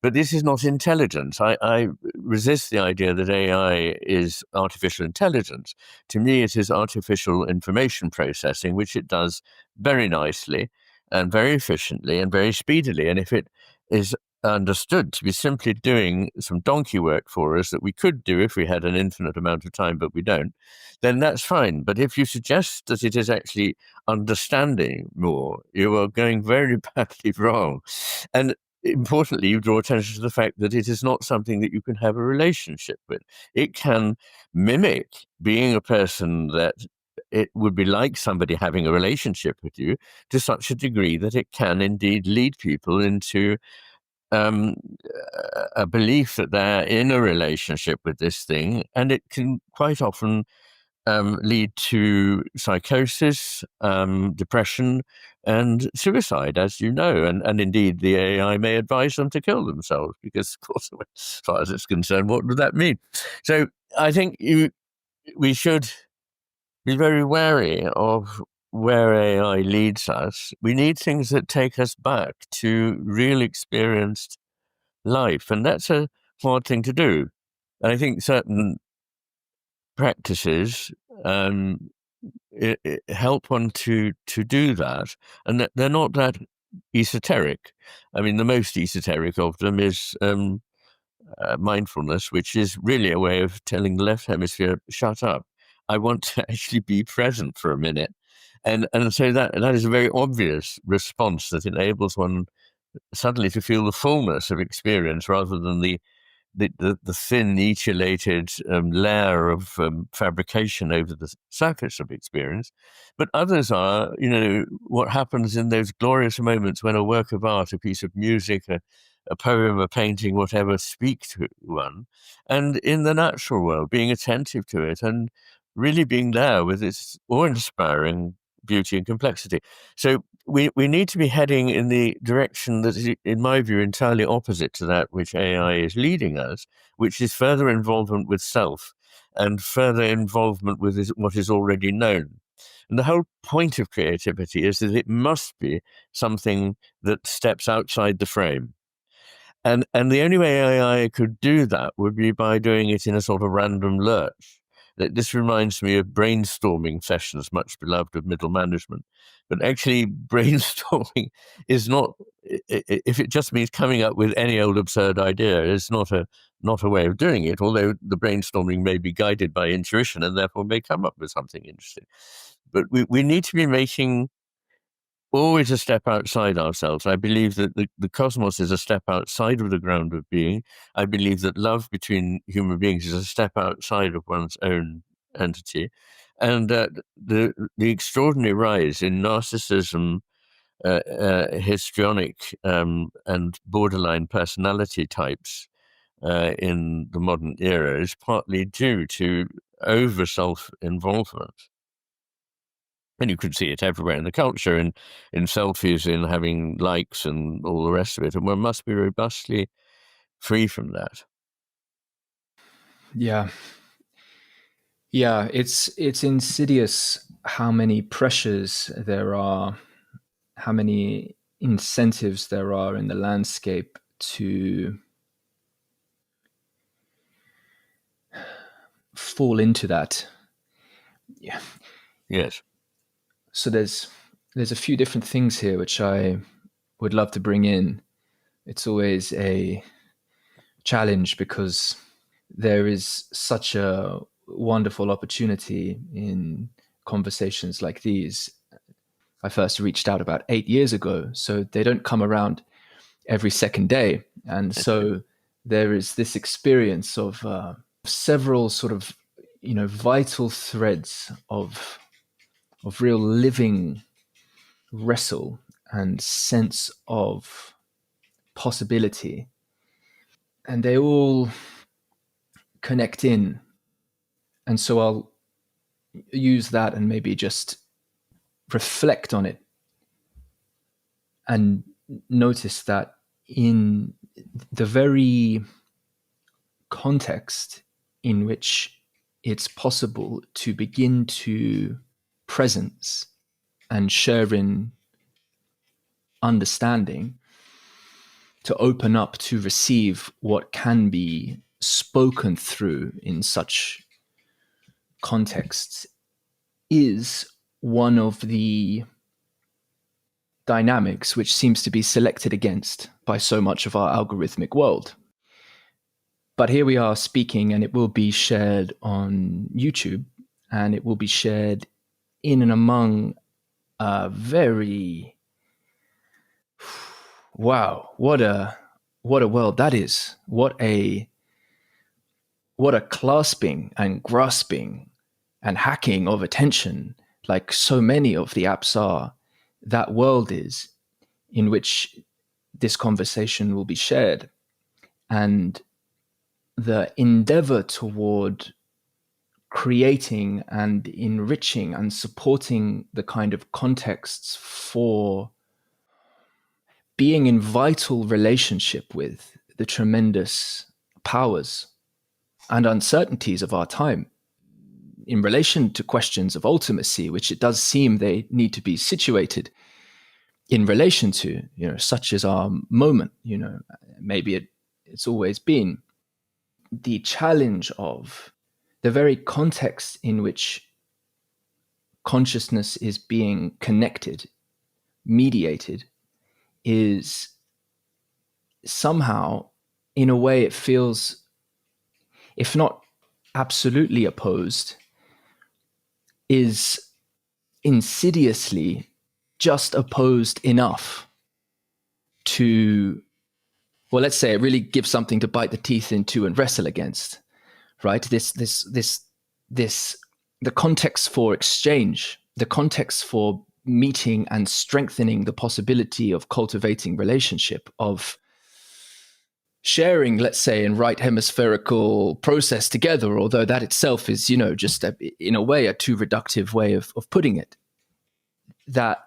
But this is not intelligence. I resist the idea that AI is artificial intelligence. To me, it is artificial information processing, which it does very nicely and very efficiently and very speedily. And if it is understood to be simply doing some donkey work for us that we could do if we had an infinite amount of time, but we don't, then that's fine. But if you suggest that it is actually understanding more, you are going very badly wrong. And importantly, you draw attention to the fact that it is not something that you can have a relationship with. It can mimic being a person that it would be like somebody having a relationship with you to such a degree that it can indeed lead people into a belief that they're in a relationship with this thing, and it can quite often lead to psychosis, depression, and suicide, as you know. And indeed, the AI may advise them to kill themselves because, of course, as far as it's concerned, what would that mean? So I think we should be very wary of where AI leads us. We need things that take us back to real experienced life, and that's a hard thing to do. And I think certain practices it help one to do that, and that they're not that esoteric. I mean, the most esoteric of them is mindfulness, which is really a way of telling the left hemisphere, shut up. I want to actually be present for a minute. And so that is a very obvious response that enables one suddenly to feel the fullness of experience rather than the thin, etiolated layer of fabrication over the surface of experience. But others are, what happens in those glorious moments when a work of art, a piece of music, a poem, a painting, whatever, speak to one. And in the natural world, being attentive to it and really being there with its awe-inspiring beauty and complexity. So we need to be heading in the direction that is, in my view, entirely opposite to that which AI is leading us, which is further involvement with self and further involvement with what is already known. And the whole point of creativity is that it must be something that steps outside the frame. And the only way AI could do that would be by doing it in a sort of random lurch. This reminds me of brainstorming sessions, much beloved of middle management. But actually, brainstorming is not, if it just means coming up with any old absurd idea, it's not a way of doing it, although the brainstorming may be guided by intuition and therefore may come up with something interesting. But we need to be making always a step outside ourselves. I believe that the cosmos is a step outside of the ground of being. I believe that love between human beings is a step outside of one's own entity. And the extraordinary rise in narcissism, histrionic and borderline personality types in the modern era is partly due to over self-involvement. And you could see it everywhere in the culture, in selfies, in having likes and all the rest of it. And one must be robustly free from that. Yeah. Yeah, it's insidious how many pressures there are, how many incentives there are in the landscape to fall into that. Yeah. Yes. So there's a few different things here which I would love to bring in. It's always a challenge because there is such a wonderful opportunity in conversations like these. I first reached out about 8 years ago, so they don't come around every second day. And so there is this experience of several sort of, vital threads of real living wrestle and sense of possibility. And they all connect in. And so I'll use that and maybe just reflect on it and notice that in the very context in which it's possible to begin to presence and share in understanding, to open up to receive what can be spoken through in such contexts, is one of the dynamics which seems to be selected against by so much of our algorithmic world. But here we are speaking, and it will be shared on YouTube, and it will be shared in and among a very, wow, what a world that is. What a clasping and grasping and hacking of attention, like so many of the apps are, that world is, in which this conversation will be shared. And the endeavor toward creating and enriching and supporting the kind of contexts for being in vital relationship with the tremendous powers and uncertainties of our time in relation to questions of ultimacy, which it does seem they need to be situated in relation to, such as our moment, maybe it's always been. The challenge of the very context in which consciousness is being connected, mediated, is somehow, in a way, it feels, if not absolutely opposed, is insidiously just opposed enough to, well, let's say it really gives something to bite the teeth into and wrestle against, right? The context for exchange, the context for meeting and strengthening the possibility of cultivating relationship, of sharing, let's say, in right hemispherical process together, although that itself is, just in a way, a too reductive way of putting it. That,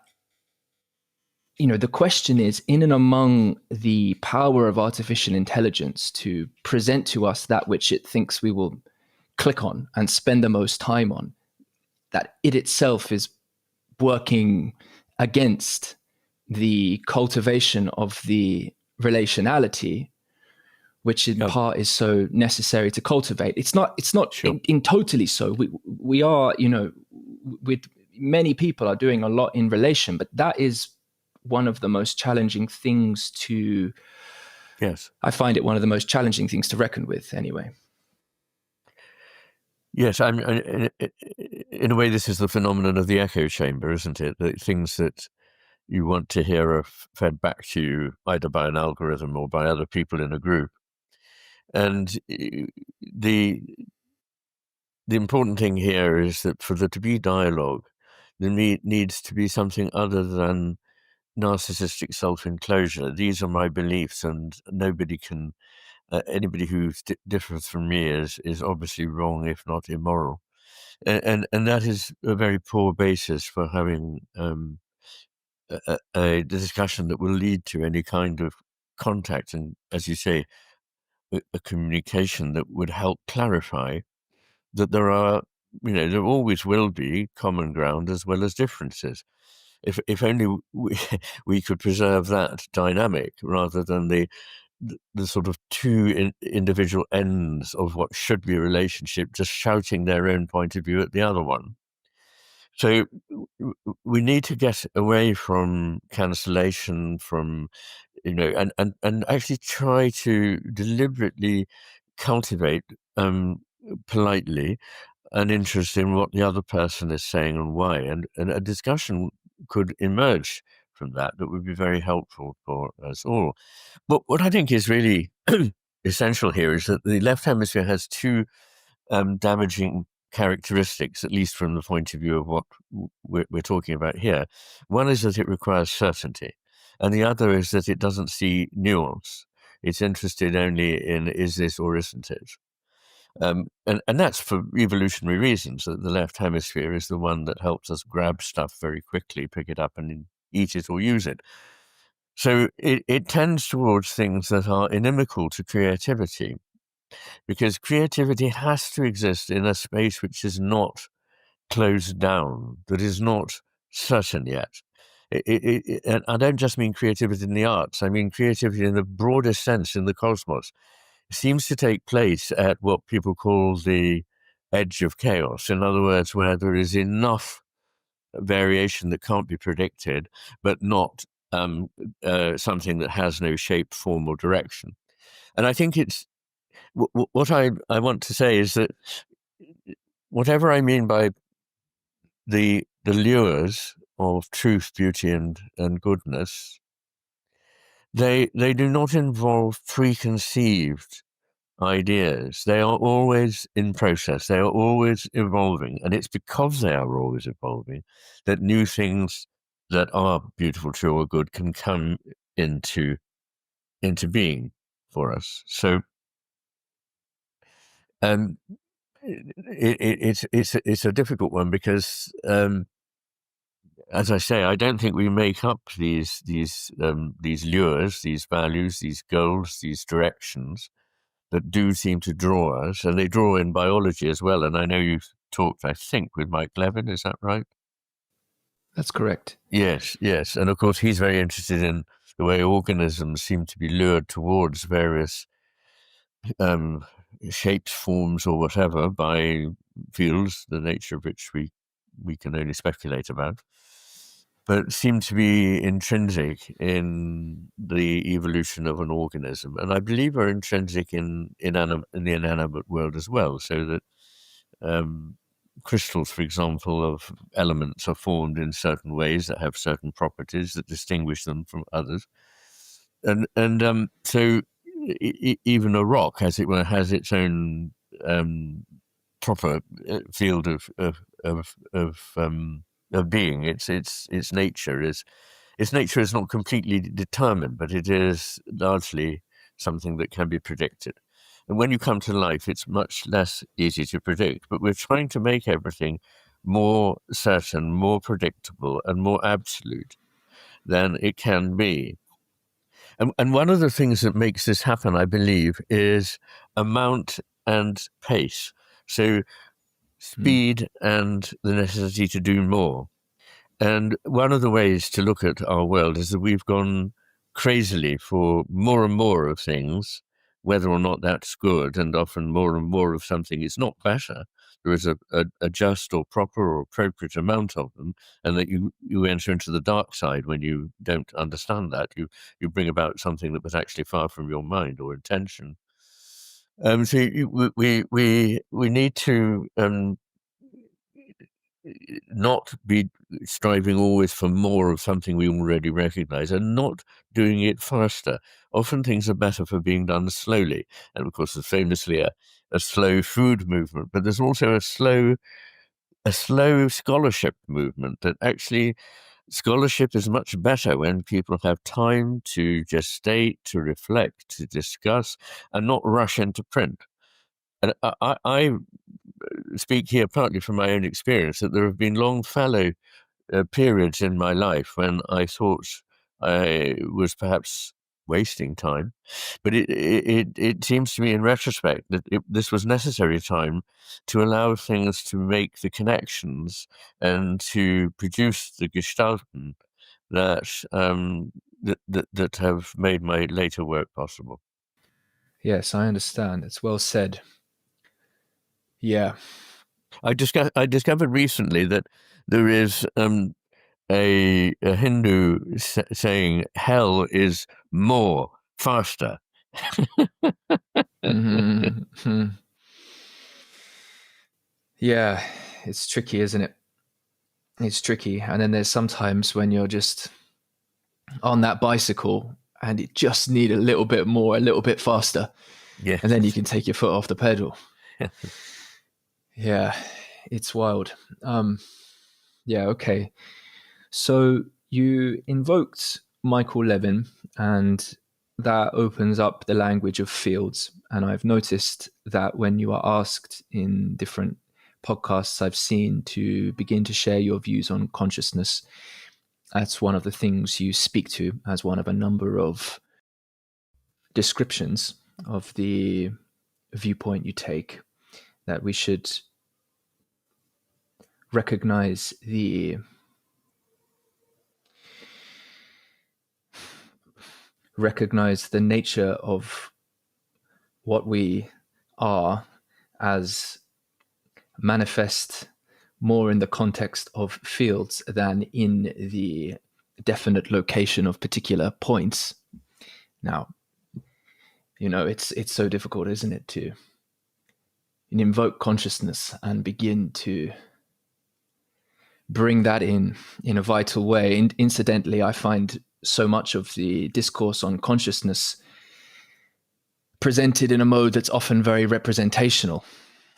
the question is, in and among the power of artificial intelligence to present to us that which it thinks we will click on and spend the most time on, that it itself is working against the cultivation of the relationality, which in part is so necessary to cultivate. It's not Sure. in totally so. We are, with many people are doing a lot in relation, but that is one of the most challenging things to, Yes. I find it one of the most challenging things to reckon with anyway. Yes, in a way, this is the phenomenon of the echo chamber, isn't it? The things that you want to hear are fed back to you either by an algorithm or by other people in a group. And the important thing here is that for there to be dialogue, there needs to be something other than narcissistic self-enclosure. These are my beliefs, and nobody can, anybody who differs from me is obviously wrong, if not immoral. And that is a very poor basis for having a discussion that will lead to any kind of contact and, as you say, a communication that would help clarify that there are, there always will be common ground as well as differences. If only we could preserve that dynamic rather than the sort of two individual ends of what should be a relationship just shouting their own point of view at the other one. So we need to get away from cancellation, from, and actually try to deliberately cultivate politely an interest in what the other person is saying and why. And a discussion could emerge from that would be very helpful for us all. But what I think is really essential here is that the left hemisphere has two damaging characteristics, at least from the point of view of what we're talking about here. One is that it requires certainty, and the other is that it doesn't see nuance. It's interested only in is this or isn't it? And that's for evolutionary reasons, that the left hemisphere is the one that helps us grab stuff very quickly, pick it up and eat it or use it. So it tends towards things that are inimical to creativity, because creativity has to exist in a space which is not closed down, that is not certain yet. And I don't just mean creativity in the arts, I mean creativity in the broadest sense in the cosmos. It seems to take place at what people call the edge of chaos. In other words, where there is enough variation that can't be predicted, but not something that has no shape, form, or direction. And I think it's what I want to say is that whatever I mean by the lures of truth, beauty, and goodness, they do not involve preconceived ideas. They are always in process. They are always evolving, and it's because they are always evolving that new things that are beautiful, true, or good can come into being for us. So, it's a difficult one because, as I say, I don't think we make up these lures, these values, these goals, these directions that do seem to draw us, and they draw in biology as well. And I know you've talked, I think, with Mike Levin. Is that right? That's correct. Yes, yes. And of course, he's very interested in the way organisms seem to be lured towards various shapes, forms, or whatever by fields, the nature of which we can only speculate about, but seem to be intrinsic in the evolution of an organism, and I believe are intrinsic in the inanimate world as well. So that crystals, for example, of elements are formed in certain ways that have certain properties that distinguish them from others, and so even a rock, as it were, has its own proper field of being. Its nature is not completely determined, but it is largely something that can be predicted. And when you come to life, it's much less easy to predict, but we're trying to make everything more certain, more predictable, and more absolute than it can be. And one of the things that makes this happen, I believe, is amount and pace. So speed and the necessity to do more. And one of the ways to look at our world is that we've gone crazily for more and more of things, whether or not that's good, and often more and more of something is not better. There is a just or proper or appropriate amount of them, and that you enter into the dark side when you don't understand that. You bring about something that was actually far from your mind or intention. We need to not be striving always for more of something we already recognize and not doing it faster. Often things are better for being done slowly. And of course, there's famously a slow food movement, but there's also a slow scholarship movement that actually scholarship is much better when people have time to gestate, to reflect, to discuss, and not rush into print. And I speak here partly from my own experience that there have been long fallow periods in my life when I thought I was perhaps wasting time, but it seems to me in retrospect that this was necessary time to allow things to make the connections and to produce the gestalten that that have made my later work possible. Yes, I understand. It's well said. Yeah. I discovered recently that there is a Hindu saying hell is more, faster. Mm-hmm. Yeah, it's tricky, isn't it? It's tricky. And then there's sometimes when you're just on that bicycle and you just need a little bit more, a little bit faster. Yes. And then you can take your foot off the pedal. Yeah, it's wild. Yeah, okay. So you invoked Michael Levin, and that opens up the language of fields. And I've noticed that when you are asked in different podcasts I've seen to begin to share your views on consciousness, that's one of the things you speak to as one of a number of descriptions of the viewpoint you take, that we should recognize the nature of what we are as manifest more in the context of fields than in the definite location of particular points. Now, it's so difficult, isn't it, to invoke consciousness and begin to bring that in a vital way. And incidentally, I find so much of the discourse on consciousness presented in a mode that's often very representational.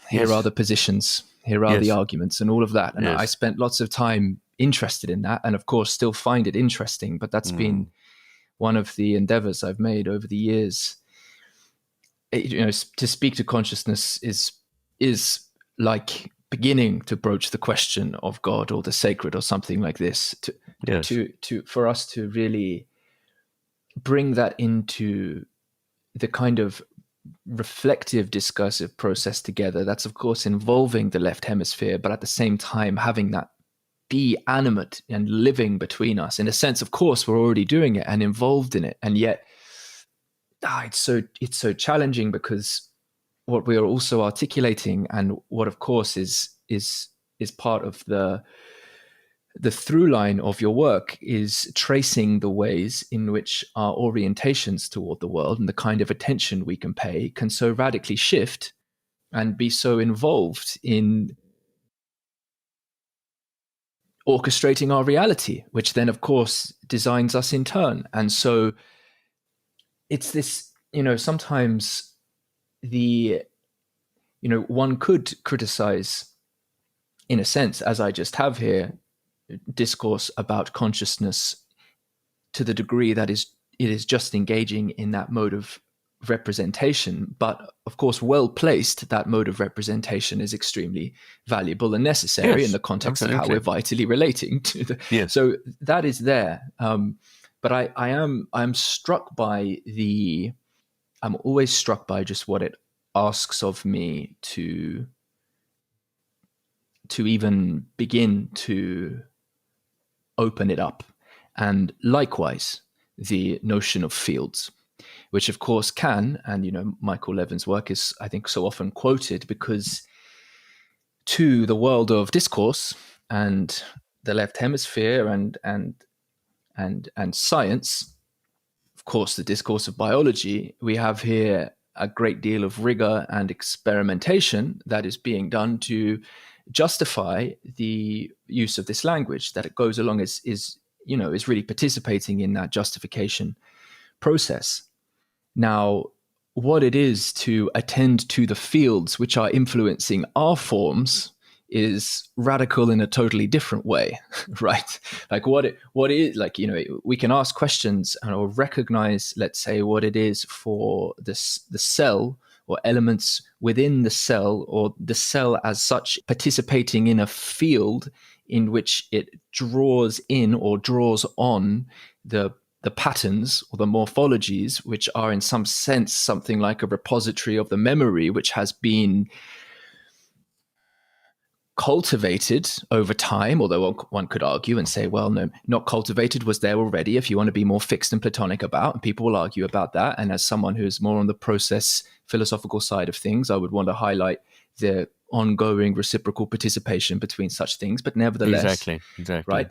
Here are the positions, here are the arguments, and all of that. And I spent lots of time interested in that, and of course still find it interesting, but that's been one of the endeavors I've made over the years. To speak to consciousness is like beginning to broach the question of God or the sacred or something like this, for us to really bring that into the kind of reflective discursive process together. That's of course involving the left hemisphere, but at the same time having that be animate and living between us. In a sense, of course, we're already doing it and involved in it, and yet it's so challenging, because what we are also articulating, and what of course is part of the through line of your work, is tracing the ways in which our orientations toward the world and the kind of attention we can pay can so radically shift and be so involved in orchestrating our reality, which then of course designs us in turn. And so it's this, sometimes one could criticize, in a sense, as I just have here, discourse about consciousness to the degree that it is just engaging in that mode of representation, but of course, well placed, that mode of representation is extremely valuable and necessary in Yes, the context of how absolutely. we're vitally relating to the. Yes. So that is there. But I'm struck by the. I'm always struck by just what it asks of me to even begin to open it up, and likewise the notion of fields, which of course can, and Michael Levin's work is, I think, so often quoted because to the world of discourse and the left hemisphere and science, of course, the discourse of biology, we have here a great deal of rigor and experimentation that is being done to justify the use of this language. That it goes along is really participating in that justification process. Now, what it is to attend to the fields which are influencing our forms is radical in a totally different way, right? Like what is, like, we can ask questions or recognize, let's say, what it is for the cell or elements within the cell, or the cell as such participating in a field in which it draws in or draws on the patterns or the morphologies, which are in some sense something like a repository of the memory, which has been cultivated over time, although one could argue and say, well, no, not cultivated, was there already, if you want to be more fixed and platonic about, and people will argue about that. And as someone who's more on the process philosophical side of things, I would want to highlight the ongoing reciprocal participation between such things. But nevertheless, Exactly. right,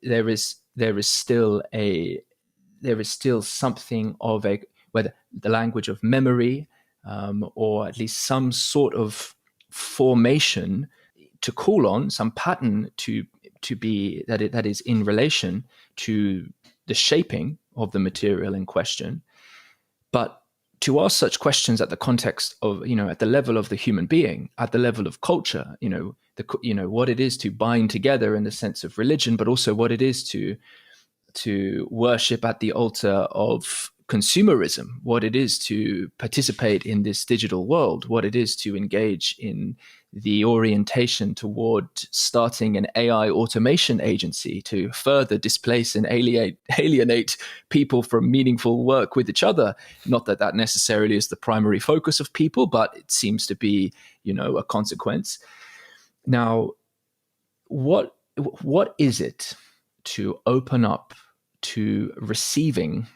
there is still something of a, whether the language of memory, or at least some sort of formation to call on, some pattern to be that is in relation to the shaping of the material in question. But to ask such questions at the context of, at the level of the human being, at the level of culture, what it is to bind together in the sense of religion, but also what it is to worship at the altar of consumerism, what it is to participate in this digital world, what it is to engage in the orientation toward starting an AI automation agency to further displace and alienate people from meaningful work with each other. Not that that necessarily is the primary focus of people, but it seems to be, a consequence. Now, what is it to open up to receiving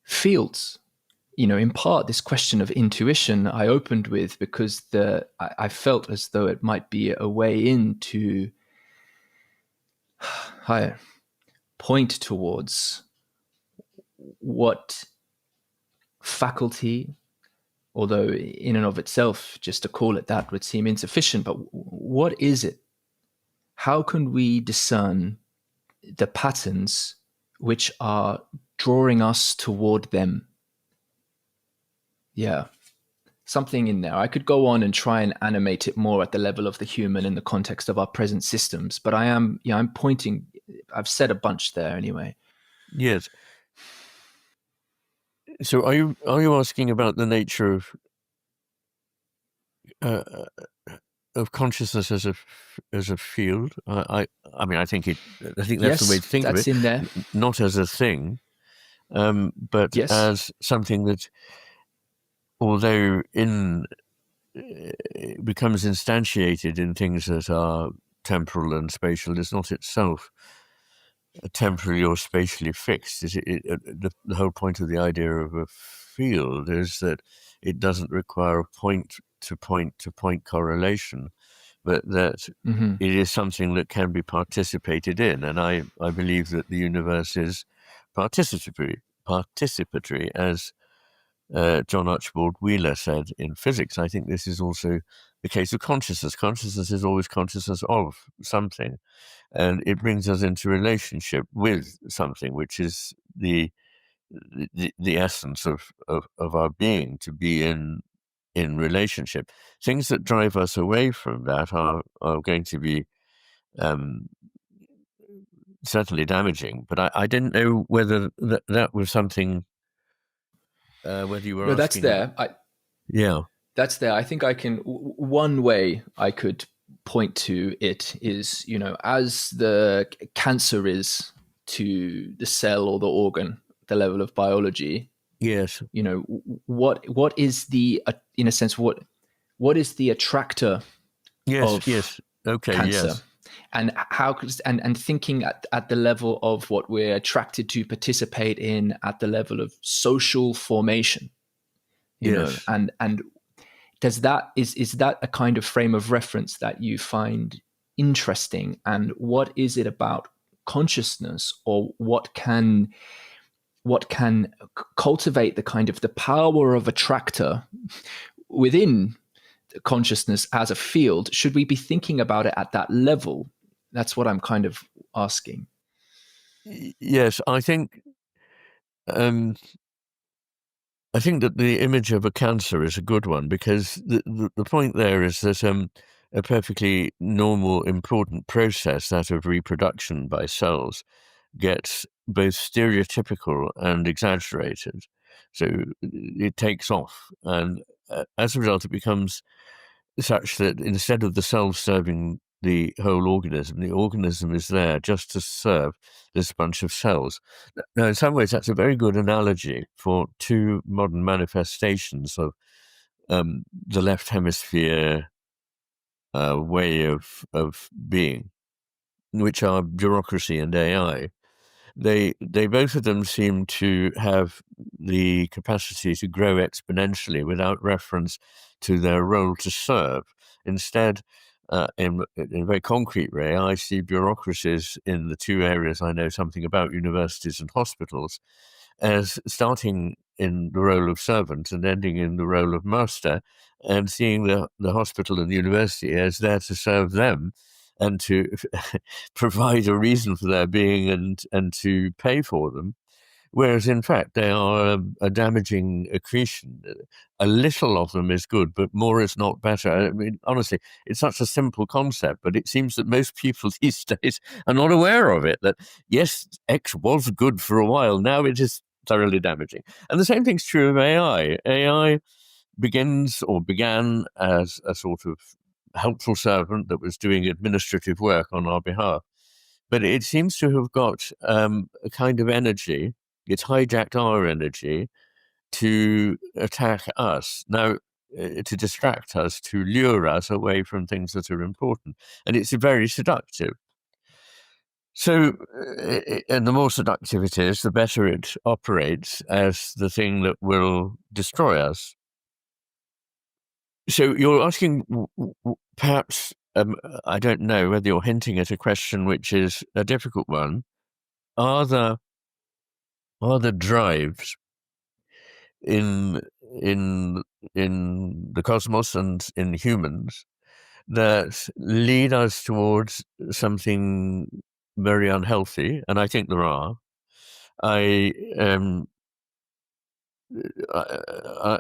fields? In part, this question of intuition I opened with because I felt as though it might be a way into point towards what faculty, although in and of itself, just to call it that would seem insufficient, but what is it? How can we discern the patterns which are drawing us toward them? Yeah, something in there. I could go on and try and animate it more at the level of the human in the context of our present systems, but I'm pointing, I've said a bunch there anyway. Yes. So are you asking about the nature of consciousness as a field? I think that's Yes, the way to think of that's it. in there. Not as a thing, but Yes. as something that, although becomes instantiated in things that are temporal and spatial, is not itself temporally or spatially fixed. The whole point of the idea of a field is that it doesn't require a point-to-point correlation, but that it is something that can be participated in. And I believe that the universe is participatory, as John Archibald Wheeler said in physics. I think this is also the case of consciousness. Consciousness is always consciousness of something, and it brings us into relationship with something, which is the essence of our being, to be in relationship. Things that drive us away from that are going to be certainly damaging. But I didn't know whether that was something whether you were No, that's asking. there. Yeah. That's there. I think I can. One way I could point to it is, as the cancer is to the cell or the organ, the level of biology. Yes. What is the in a sense what is the attractor Yes. of Yes. Okay. cancer, Yes. and how and thinking at the level of what we're attracted to participate in at the level of social formation, Yes. and does that is that a kind of frame of reference that you find interesting, and what is it about consciousness, or what can cultivate the kind of the power of attractor within consciousness as a field? Should we be thinking about it at that level? That's what I'm kind of asking. Yes. Um, I think that the image of a cancer is a good one, because the point there is that a perfectly normal, important process, that of reproduction by cells, gets both stereotypical and exaggerated. So it takes off. And as a result, it becomes such that instead of the cells serving the organism is there just to serve this bunch of cells. Now, in some ways, that's a very good analogy for two modern manifestations of the left hemisphere way of being, which are bureaucracy and AI. They both of them seem to have the capacity to grow exponentially without reference to their role to serve. Instead, in a very concrete way, I see bureaucracies in the two areas I know something about, universities and hospitals, as starting in the role of servant and ending in the role of master, and seeing the hospital and the university as there to serve them and to provide a reason for their being and to pay for them. Whereas in fact they are a damaging accretion. A little of them is good, but more is not better. I mean, honestly, it's such a simple concept, but it seems that most people these days are not aware of it, that yes, X was good for a while, now it is thoroughly damaging. And the same thing's true of AI. AI began as a sort of helpful servant that was doing administrative work on our behalf. But it seems to have got a kind of energy. It's hijacked our energy to attack us. Now, to distract us, to lure us away from things that are important. And it's very seductive. So, and the more seductive it is, the better it operates as the thing that will destroy us. So you're asking, perhaps, I don't know whether you're hinting at a question which is a difficult one. Are the drives in in in the cosmos and in humans that lead us towards something very unhealthy? And I think there are. I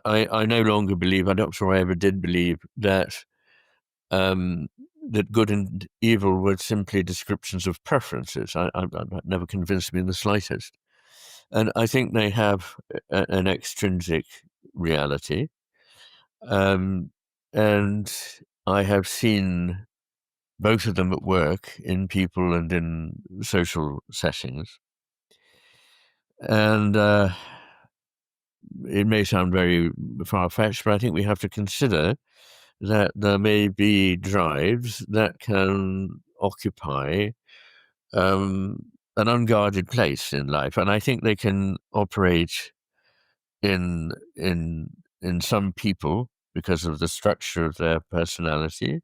I no longer believe. I'm not sure I ever did believe that that good and evil were simply descriptions of preferences. That never convinced me in the slightest. And I think they have an extrinsic reality. And I have seen both of them at work in people and in social settings. And it may sound very far-fetched, but I think we have to consider that there may be drives that can occupy an unguarded place in life, and I think they can operate in some people because of the structure of their personality,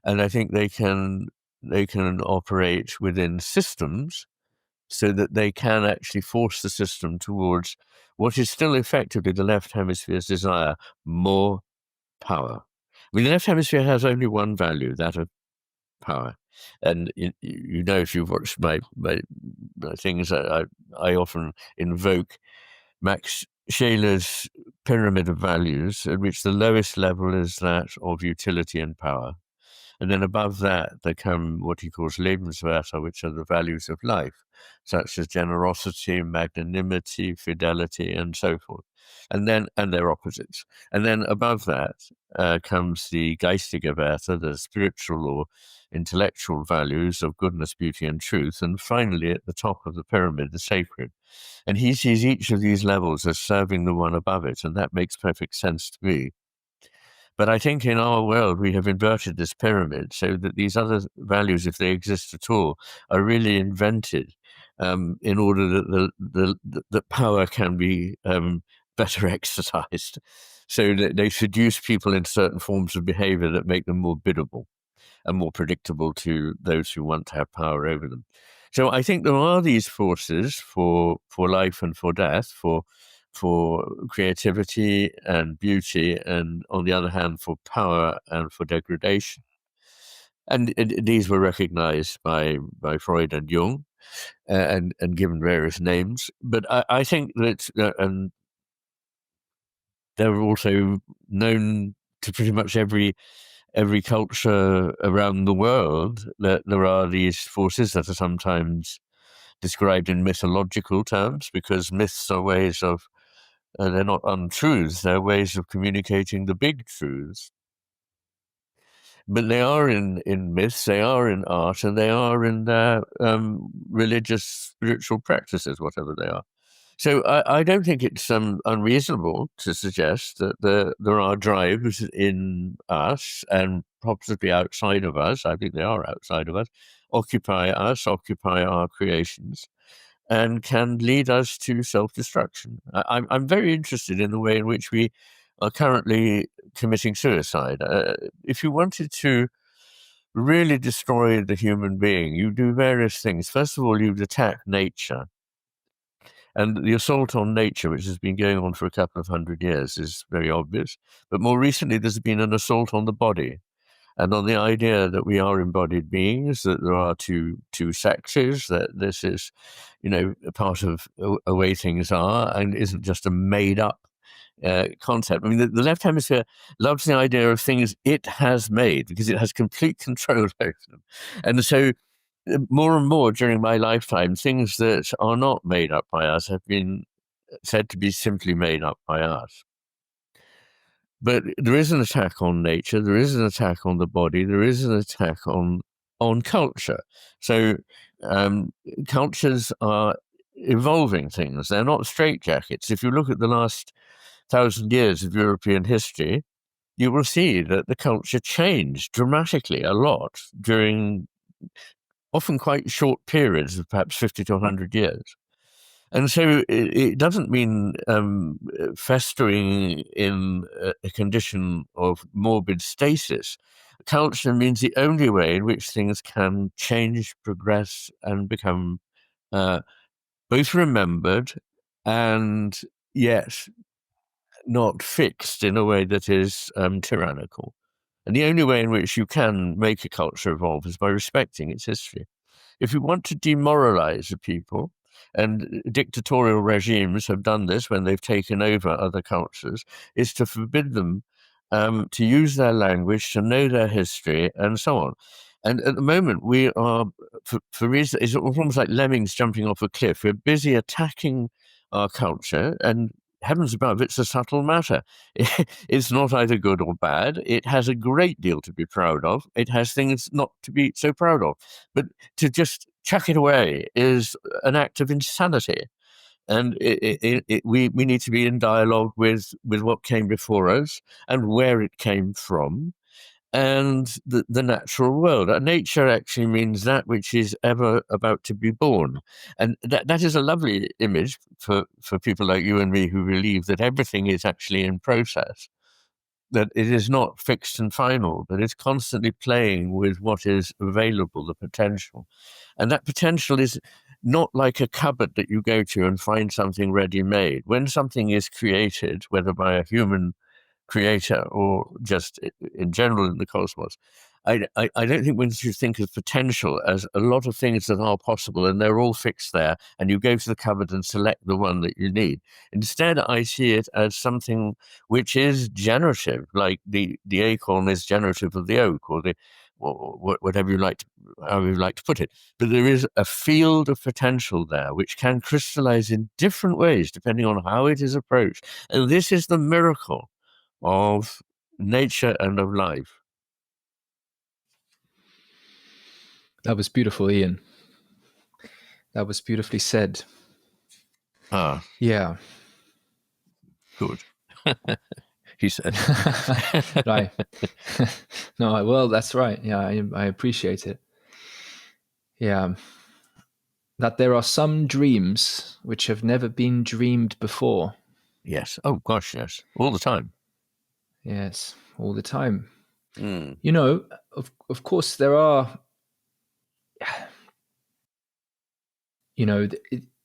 and I think they can operate within systems so that they can actually force the system towards what is still effectively the left hemisphere's desire: more power. I mean, the left hemisphere has only one value, that of power. And if you've watched my things, I often invoke Max Shaler's pyramid of values, at which the lowest level is that of utility and power. And then above that, there come what he calls Lebenswerte, which are the values of life, such as generosity, magnanimity, fidelity, and so forth. And their opposites. And then above that comes the geistige Werte, the spiritual or intellectual values of goodness, beauty, and truth. And finally, at the top of the pyramid, the sacred. And he sees each of these levels as serving the one above it, and that makes perfect sense to me. But I think in our world, we have inverted this pyramid so that these other values, if they exist at all, are really invented in order that the power can be better exercised. So that they seduce people into certain forms of behavior that make them more biddable and more predictable to those who want to have power over them. So I think there are these forces for life and for death, for creativity and beauty, and on the other hand, for power and for degradation. And these were recognized by Freud and Jung, and given various names. But I think that, and they're also known to pretty much every culture around the world, that there are these forces that are sometimes described in mythological terms, because myths are ways of, they're not untruths, they're ways of communicating the big truths. But they are in myths, they are in art, and they are in their religious, spiritual practices, whatever they are. So I don't think it's unreasonable to suggest that there are drives in us and possibly outside of us, I think they are outside of us, occupy us, occupy our creations, and can lead us to self-destruction. I'm very interested in the way in which we are currently committing suicide. If you wanted to really destroy the human being, you do various things. First of all, you'd attack nature. And the assault on nature, which has been going on for a couple of 100 years, is very obvious. But more recently, there's been an assault on the body, and on the idea that we are embodied beings, that there are two sexes, that this is, a part of a way things are, and isn't just a made-up concept. I mean, the left hemisphere loves the idea of things it has made because it has complete control over them. And so more and more during my lifetime, things that are not made up by us have been said to be simply made up by us. But there is an attack on nature, there is an attack on the body, there is an attack on culture. So cultures are evolving things. They're not straitjackets. If you look at the last 1,000 years of European history, you will see that the culture changed dramatically a lot during often quite short periods of perhaps 50 to 100 years. And so it doesn't mean festering in a condition of morbid stasis. Culture means the only way in which things can change, progress, and become both remembered and yet not fixed in a way that is tyrannical. And the only way in which you can make a culture evolve is by respecting its history. If you want to demoralize a people, and dictatorial regimes have done this when they've taken over other cultures, is to forbid them to use their language, to know their history, and so on. And at the moment, we are, for reasons, it's almost like lemmings jumping off a cliff. We're busy attacking our culture, and heavens above, it's a subtle matter. It's not either good or bad. It has a great deal to be proud of. It has things not to be so proud of. But to just chuck it away is an act of insanity. And we need to be in dialogue with what came before us and where it came from, and the natural world. Nature actually means that which is ever about to be born. And that is a lovely image for people like you and me who believe that everything is actually in process, that it is not fixed and final, but it's constantly playing with what is available, the potential. And that potential is not like a cupboard that you go to and find something ready-made. When something is created, whether by a human creator or just in general in the cosmos, I don't think we should think of potential as a lot of things that are possible and they're all fixed there, and you go to the cupboard and select the one that you need. Instead, I see it as something which is generative, like the acorn is generative of the oak, or whatever you like, however you like to put it. But there is a field of potential there which can crystallize in different ways depending on how it is approached. And this is the miracle of nature and of life. That was beautiful, Ian. That was beautifully said. Ah, Yeah. good. He said. Right. No, well, that's right. Yeah, I appreciate it. Yeah. That there are some dreams which have never been dreamed before. Yes. Oh, gosh, yes. All the time. Yes, all the time. Mm. You know, of course, there are, you know,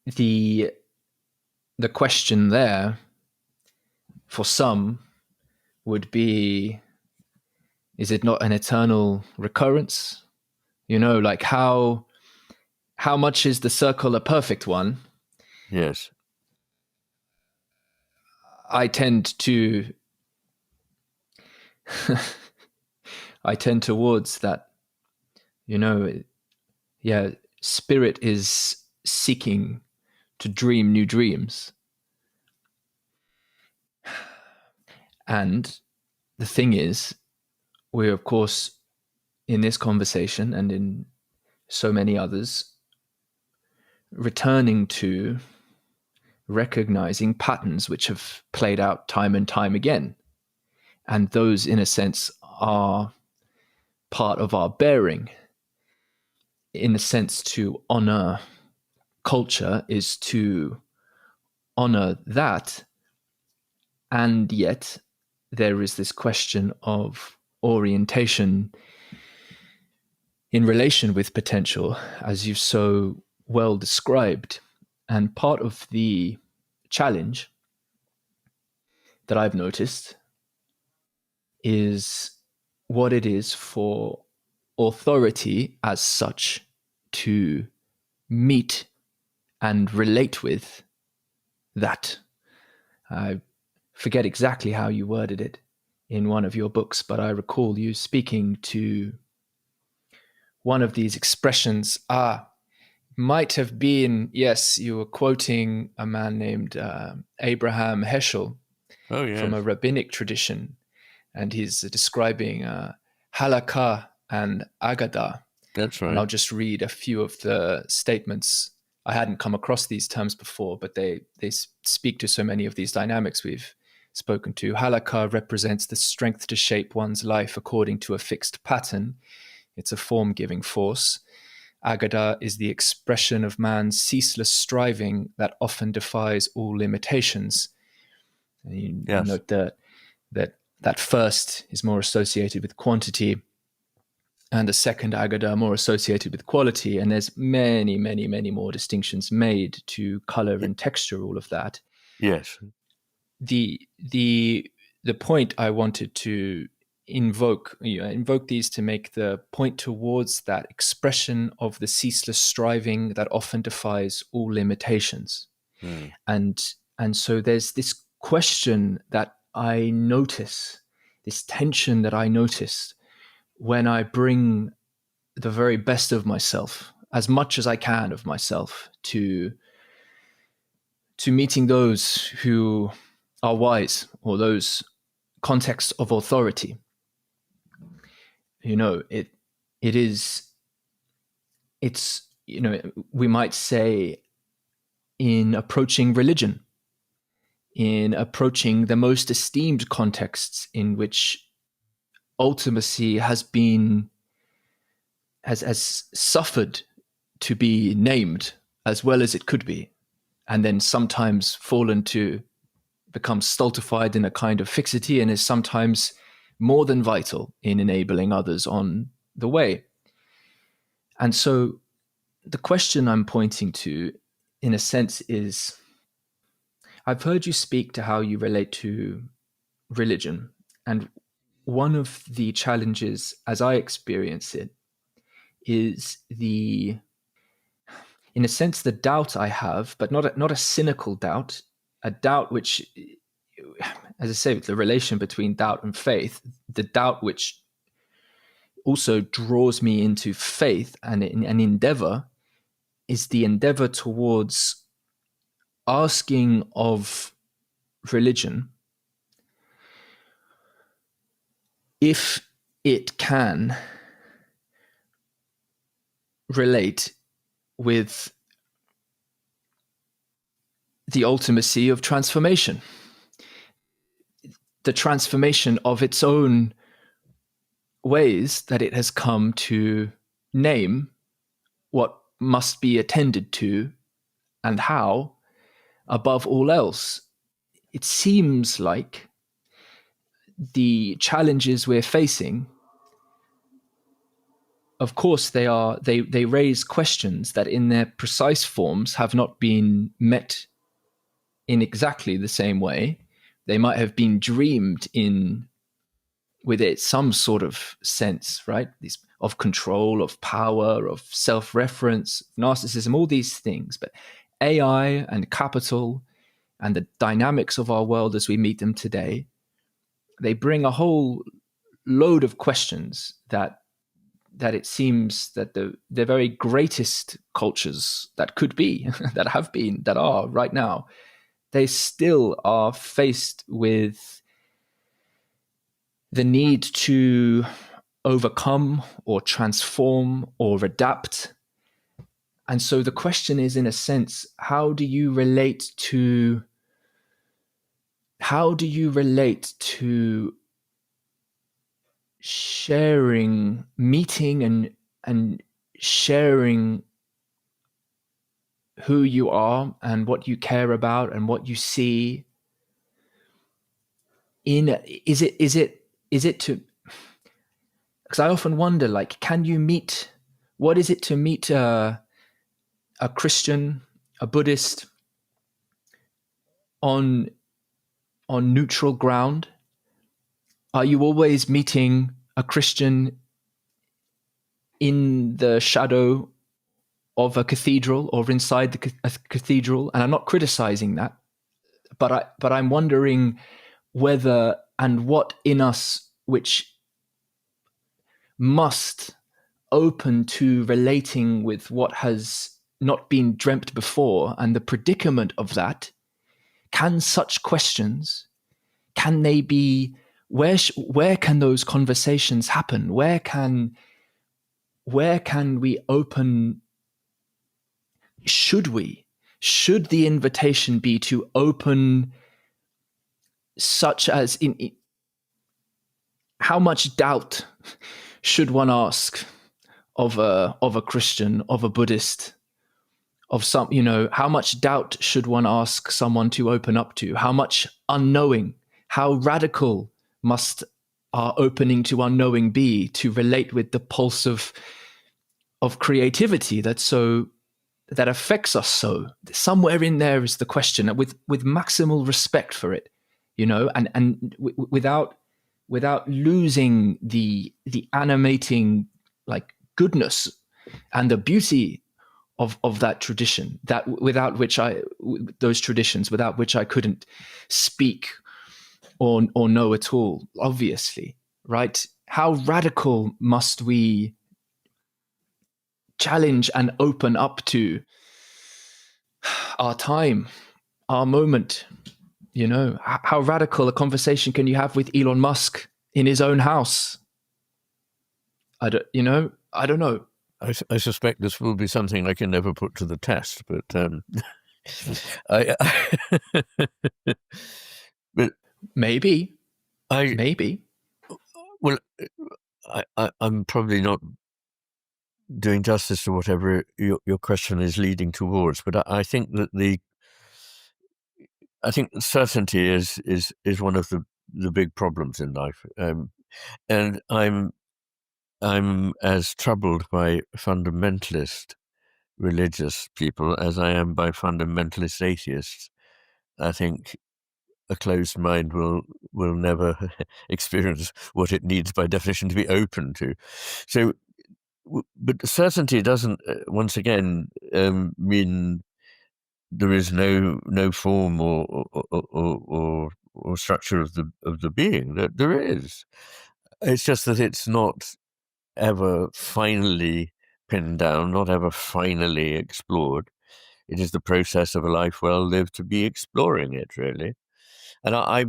the the question there for some would be, is it not an eternal recurrence? You know, like how much is the circle a perfect one? Yes. I tend to I tend towards that, you know, yeah, spirit is seeking to dream new dreams. And the thing is, we're, of course, in this conversation and in so many others, returning to recognizing patterns which have played out time and time again. And those, in a sense, are part of our bearing. In a sense, to honor culture is to honor that. And yet, there is this question of orientation in relation with potential, as you've so well described. And part of the challenge that I've noticed is what it is for authority as such to meet and relate with that. I forget exactly how you worded it in one of your books, but I recall you speaking to one of these expressions. Might have been, yes, you were quoting a man named Abraham Heschel Oh, from yes. a rabbinic tradition, and he's describing halakha and agadah. That's And I'll right. just read a few of the statements. I hadn't come across these terms before, but they speak to so many of these dynamics we've spoken to. Halakha represents the strength to shape one's life according to a fixed pattern. It's a form-giving force. Agada is the expression of man's ceaseless striving that often defies all limitations. And you Yes. note that first is more associated with quantity, and the second agada more associated with quality. And there's many, many, many more distinctions made to color and texture, all of that. Yes. The point I wanted to invoke these to make the point towards that expression of the ceaseless striving that often defies all limitations. Mm. And so there's this question that I notice, this tension that I notice when I bring the very best of myself, as much as I can of myself, to meeting those who are wise, or those contexts of authority. You know, it's we might say, in approaching religion, in approaching the most esteemed contexts in which ultimacy has suffered to be named as well as it could be, and then sometimes fallen to become stultified in a kind of fixity, and is sometimes more than vital in enabling others on the way. And so the question I'm pointing to, in a sense, is, I've heard you speak to how you relate to religion. And one of the challenges, as I experience it, is in a sense, the doubt I have, but not a cynical doubt, a doubt which, as I say, the relation between doubt and faith, the doubt which also draws me into faith and an endeavor is the endeavor towards asking of religion if it can relate with the ultimacy of transformation, the transformation of its own ways that it has come to name what must be attended to and how, above all else. It seems like the challenges we're facing, of course, they raise questions that in their precise forms have not been met in exactly the same way. They might have been dreamed in with it some sort of sense, right? These of control, of power, of self-reference, narcissism, all these things. But AI and capital and the dynamics of our world as we meet them today, they bring a whole load of questions that it seems that the very greatest cultures that could be, that have been, that are right now, they still are faced with the need to overcome or transform or adapt. And so the question is, in a sense, how do you relate to sharing, meeting and sharing who you are and what you care about and what you see in is it to, because I often wonder, like, can you meet, what is it to meet a Christian, a Buddhist on neutral ground? Are you always meeting a Christian in the shadow of a cathedral or inside a cathedral? And I'm not criticizing that, but I'm wondering whether and what in us which must open to relating with what has not been dreamt before, and the predicament of that. Can such questions, can they be, where can those conversations happen? Where can we open? Should the invitation be to open, such as in how much doubt should one ask of a Christian, of a Buddhist, of some, how much doubt should one ask someone to open up to? How much unknowing, how radical must our opening to unknowing be to relate with the pulse of creativity that affects us? So somewhere in there is the question, with maximal respect for it, and without losing the animating, like, goodness and the beauty of that tradition, those traditions without which I couldn't speak or know at all, obviously, right? How radical must we challenge and open up to our time, our moment? How radical a conversation can you have with Elon Musk in his own house? I don't know. I suspect this will be something I can never put to the test, but but maybe. Well, I'm probably not doing justice to whatever your question is leading towards, but I think that I think certainty is one of the big problems in life, and I'm as troubled by fundamentalist religious people as I am by fundamentalist atheists. I think a closed mind will never experience what it needs by definition to be open to. So, but certainty doesn't, once again, mean there is no form or structure of the being. There is. It's just that it's not ever finally pinned down, not ever finally explored. It is the process of a life well lived to be exploring it, really. And I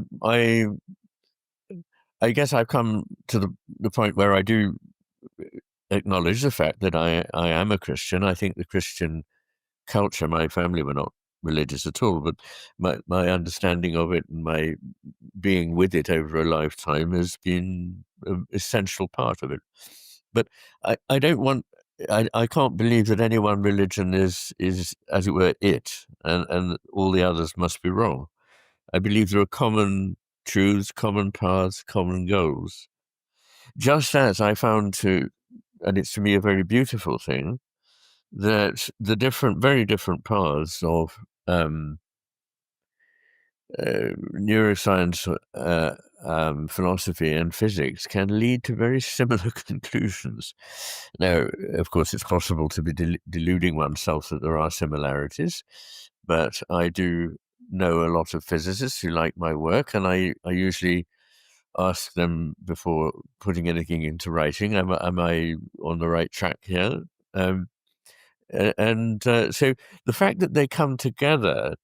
guess I've come to the point where I do acknowledge the fact that I am a Christian. I think the Christian culture, my family were not religious at all, but my understanding of it and my being with it over a lifetime has been an essential part of it. But I don't want, I can't believe that any one religion is as it were it, and all the others must be wrong. I believe there are common truths, common paths, common goals. Just as I found and it's to me a very beautiful thing, that the very different paths of neuroscience, philosophy, and physics can lead to very similar conclusions. Now, of course, it's possible to be deluding oneself that there are similarities, but I do know a lot of physicists who like my work, and I usually ask them before putting anything into writing, am I on the right track here? So the fact that they come together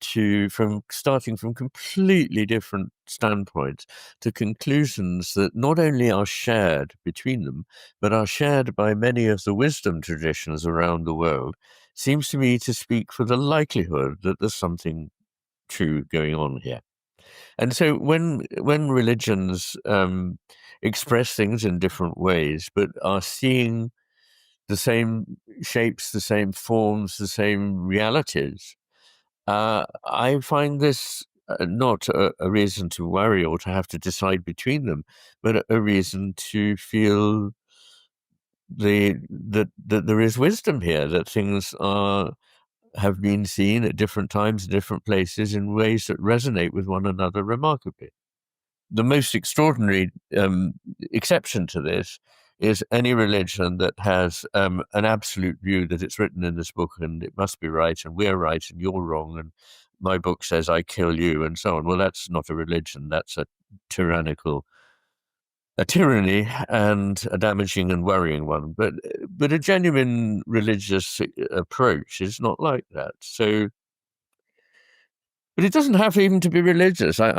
from starting from completely different standpoints to conclusions that not only are shared between them, but are shared by many of the wisdom traditions around the world, seems to me to speak for the likelihood that there's something true going on here. And so when religions express things in different ways, but are seeing the same shapes, the same forms, the same realities, I find this not a reason to worry or to have to decide between them, but a reason to feel that there is wisdom here, that things have been seen at different times, different places, in ways that resonate with one another remarkably. The most extraordinary exception to this is any religion that has an absolute view that it's written in this book and it must be right and we're right and you're wrong and my book says I kill you and so on. Well, that's not a religion. That's a tyranny and a damaging and worrying one. But a genuine religious approach is not like that. So, but it doesn't have even to be religious. I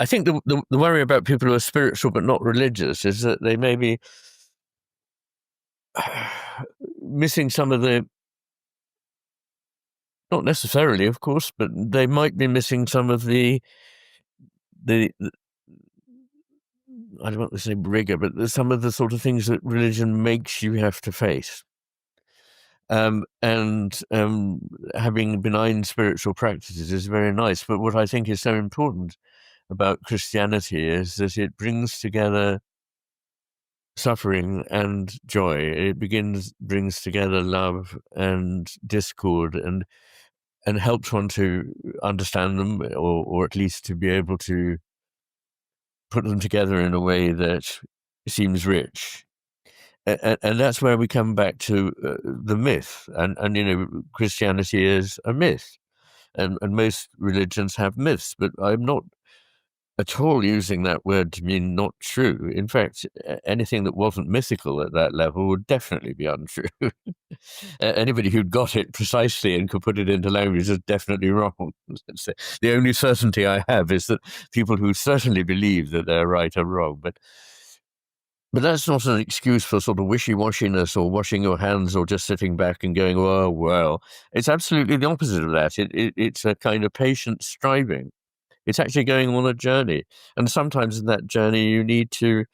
think the worry about people who are spiritual but not religious is that they may be missing some of the, not necessarily, of course, but they might be missing some of the I don't want to say rigor, but some of the sort of things that religion makes you have to face. Having benign spiritual practices is very nice. But what I think is so important about Christianity is that it brings together suffering and joy. It brings together love and discord and helps one to understand them, or at least to be able to put them together in a way that seems rich. And that's where we come back to the myth. And Christianity is a myth. And most religions have myths, but I'm not at all using that word to mean not true. In fact, anything that wasn't mythical at that level would definitely be untrue. Anybody who'd got it precisely and could put it into language is definitely wrong. The only certainty I have is that people who certainly believe that they're right are wrong. But that's not an excuse for sort of wishy-washiness or washing your hands or just sitting back and going, oh, well. It's absolutely the opposite of that. It's a kind of patient striving. It's actually going on a journey. And sometimes in that journey, you need to,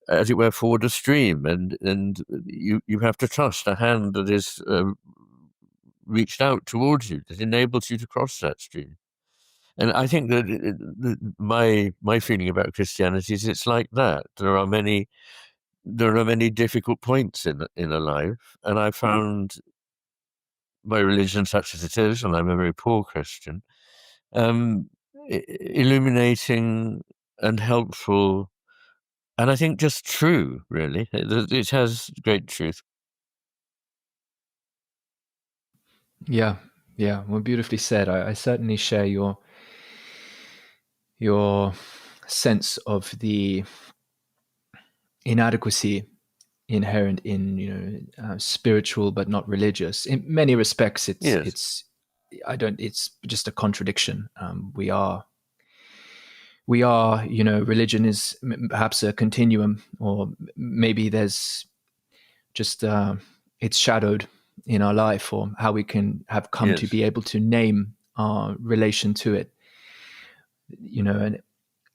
as it were, ford a stream. And you have to trust a hand that is reached out towards you, that enables you to cross that stream. And I think that my feeling about Christianity is it's like that. There are many difficult points in a life, and I found my religion, such as it is, and I'm a very poor Christian, illuminating and helpful, and I think just true, really. It has great truth. Yeah, well, beautifully said. I certainly share your sense of the inadequacy inherent in, spiritual but not religious. In many respects, Yes, it's just a contradiction. We are, religion is perhaps a continuum, or maybe there's just it's shadowed in our life, or how we can have come to yes. be able to name our relation to it. An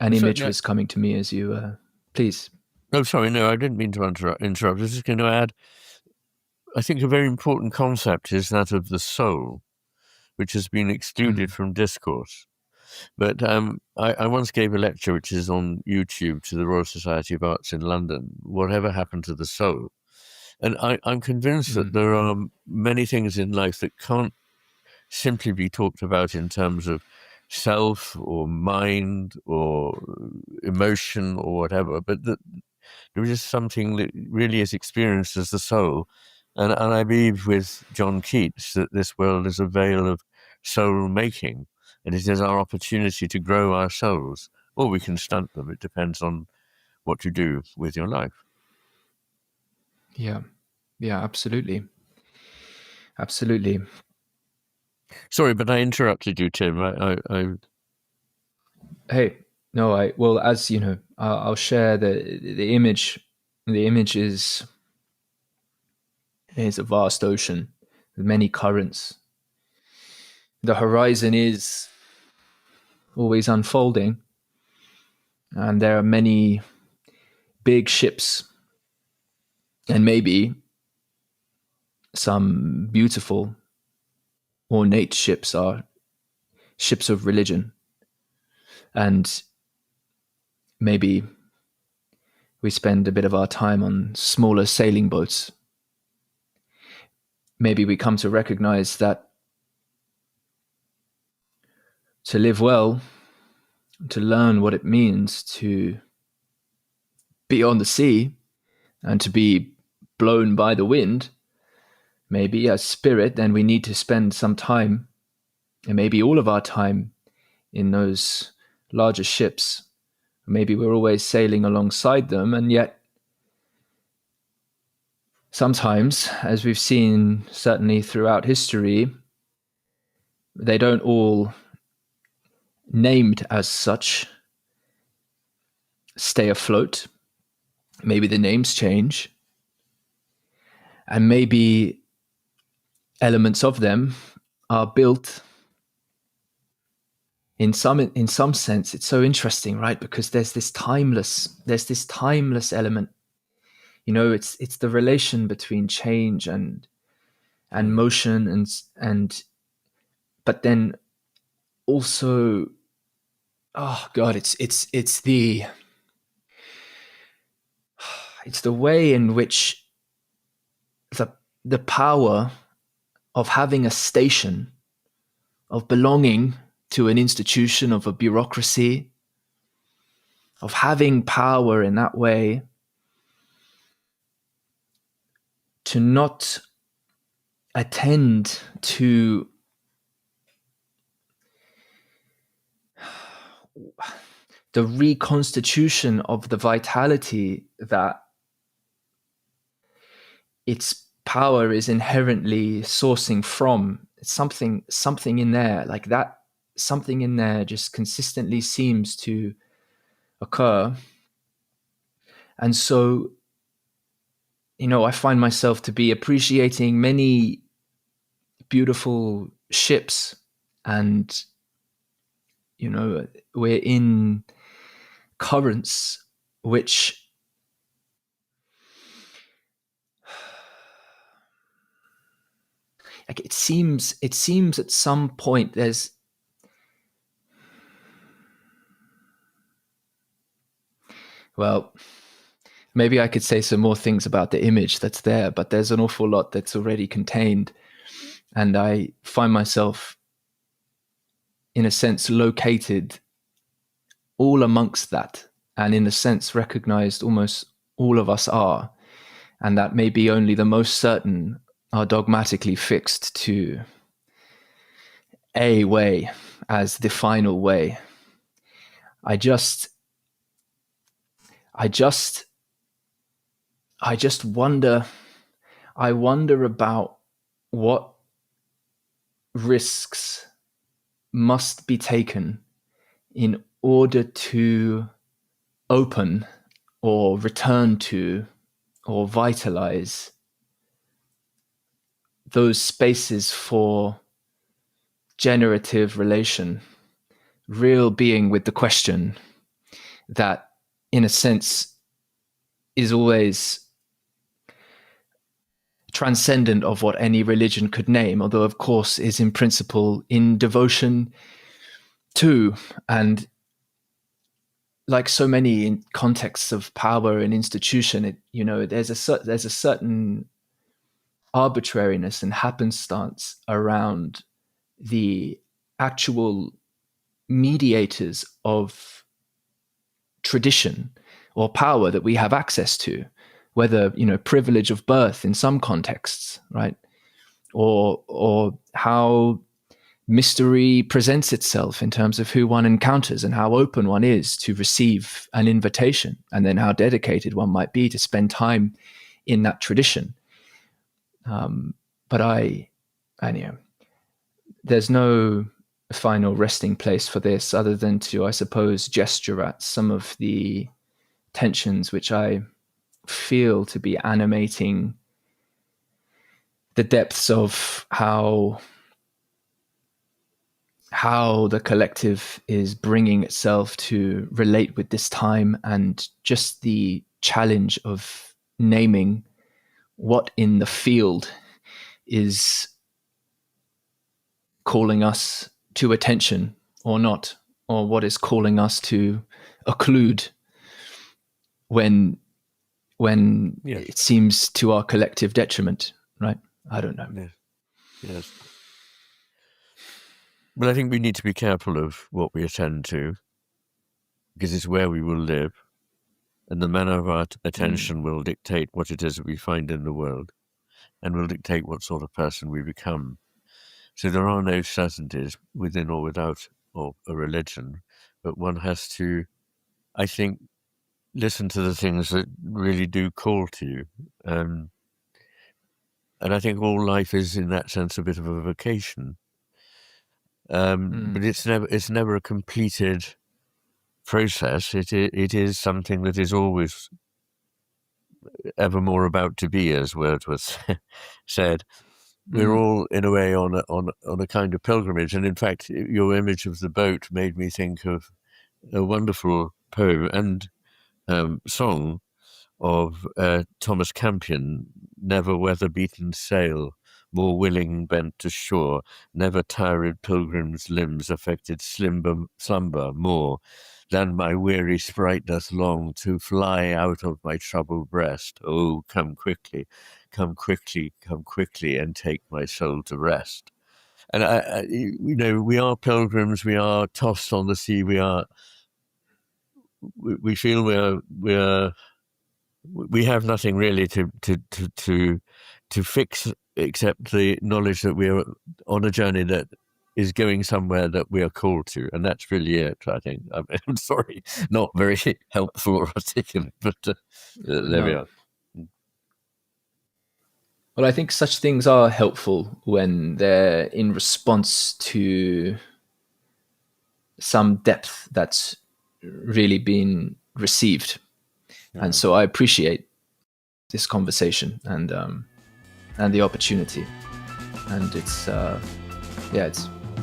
So, image was coming to me as you please. oh, sorry, no, I didn't mean to interrupt. I was just going to add, I think a very important concept is that of the soul, which has been excluded Mm, from discourse. But I once gave a lecture which is on YouTube to the Royal Society of Arts in London, Whatever Happened to the Soul? And I'm convinced that mm, there are many things in life that can't simply be talked about in terms of self or mind or emotion or whatever, but that there is something that really is experienced as the soul. And I believe with John Keats that this world is a veil of soul making, and it is our opportunity to grow our souls, or we can stunt them. It depends on what you do with your life. yeah, yeah, absolutely, absolutely. Sorry, but I interrupted you, Tim. Hey, no, I well, as you know, I'll share the image. The image is a vast ocean with many currents. The horizon is always unfolding, and there are many big ships, and maybe some beautiful, ornate ships are ships of religion, and maybe we spend a bit of our time on smaller sailing boats. Maybe we come to recognize that to live well, to learn what it means to be on the sea and to be blown by the wind, maybe as spirit, then we need to spend some time, and maybe all of our time, in those larger ships. Maybe we're always sailing alongside them, and yet sometimes, as we've seen certainly throughout history, they don't all, named as such, stay afloat. Maybe the names change, and maybe elements of them are built in some sense. It's so interesting, right? Because there's this timeless element. It's the relation between change and Mm. motion, and but then also, oh god, it's the way in which the the power of having a station, of belonging to an institution, of a bureaucracy, of having power in that way, to not attend to the reconstitution of the vitality that its power is inherently sourcing from. It's something in there like that. Something in there just consistently seems to occur. And so, I find myself to be appreciating many beautiful ships, and we're in currents which, like, it seems at some point there's, well, maybe I could say some more things about the image that's there, but there's an awful lot that's already contained, and I find myself, in a sense, located all amongst that, and in a sense recognized almost all of us are, and that maybe only the most certain are dogmatically fixed to a way as the final way. I just I just wonder. I wonder about what risks must be taken in order to open or return to or vitalize those spaces for generative relation, real being with the question that, in a sense, is always transcendent of what any religion could name, although, of course, is in principle in devotion to. And like so many in contexts of power and institution, there's a certain arbitrariness and happenstance around the actual mediators of tradition or power that we have access to, whether privilege of birth in some contexts, right, or how mystery presents itself in terms of who one encounters and how open one is to receive an invitation, and then how dedicated one might be to spend time in that tradition. But there's no final resting place for this other than to, I suppose, gesture at some of the tensions which I feel to be animating the depths of how the collective is bringing itself to relate with this time, and just the challenge of naming what in the field is calling us to attention or not, or what is calling us to occlude when it seems to our collective detriment, right? I don't know. Yes. But I think we need to be careful of what we attend to, because it's where we will live, and the manner of our attention will dictate what it is that we find in the world, and will dictate what sort of person we become. So there are no certainties within or without or a religion, but one has to, I think, listen to the things that really do call to you. And I think all life is, in that sense, a bit of a vocation. But it's never a completed process. It is something that is always ever more about to be, as Wordsworth said. We're all, in a way, on a kind of pilgrimage. And in fact, your image of the boat made me think of a wonderful poem and song of Thomas Campion, "Never weather-beaten sail, more willing bent to shore, never tired pilgrim's limbs affected slumber more, than my weary sprite doth long to fly out of my troubled breast. Oh, come quickly, come quickly, come quickly, and take my soul to rest." And we are pilgrims. We are tossed on the sea. We feel we have nothing really to fix, except the knowledge that we are on a journey that is going somewhere that we are called to, and that's really it. I think. I'm sorry, not very helpful or articulate, but there we are. Well, I think such things are helpful when they're in response to some depth that's really been received. Yeah. And so I appreciate this conversation and the opportunity. And it's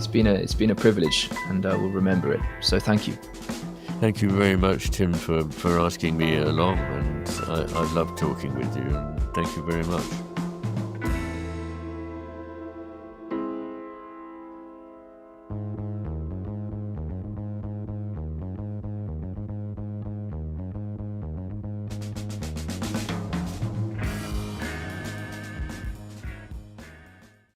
been a privilege, and I will remember it. So thank you. Thank you very much, Tim, for asking me along, and I love talking with you. And thank you very much.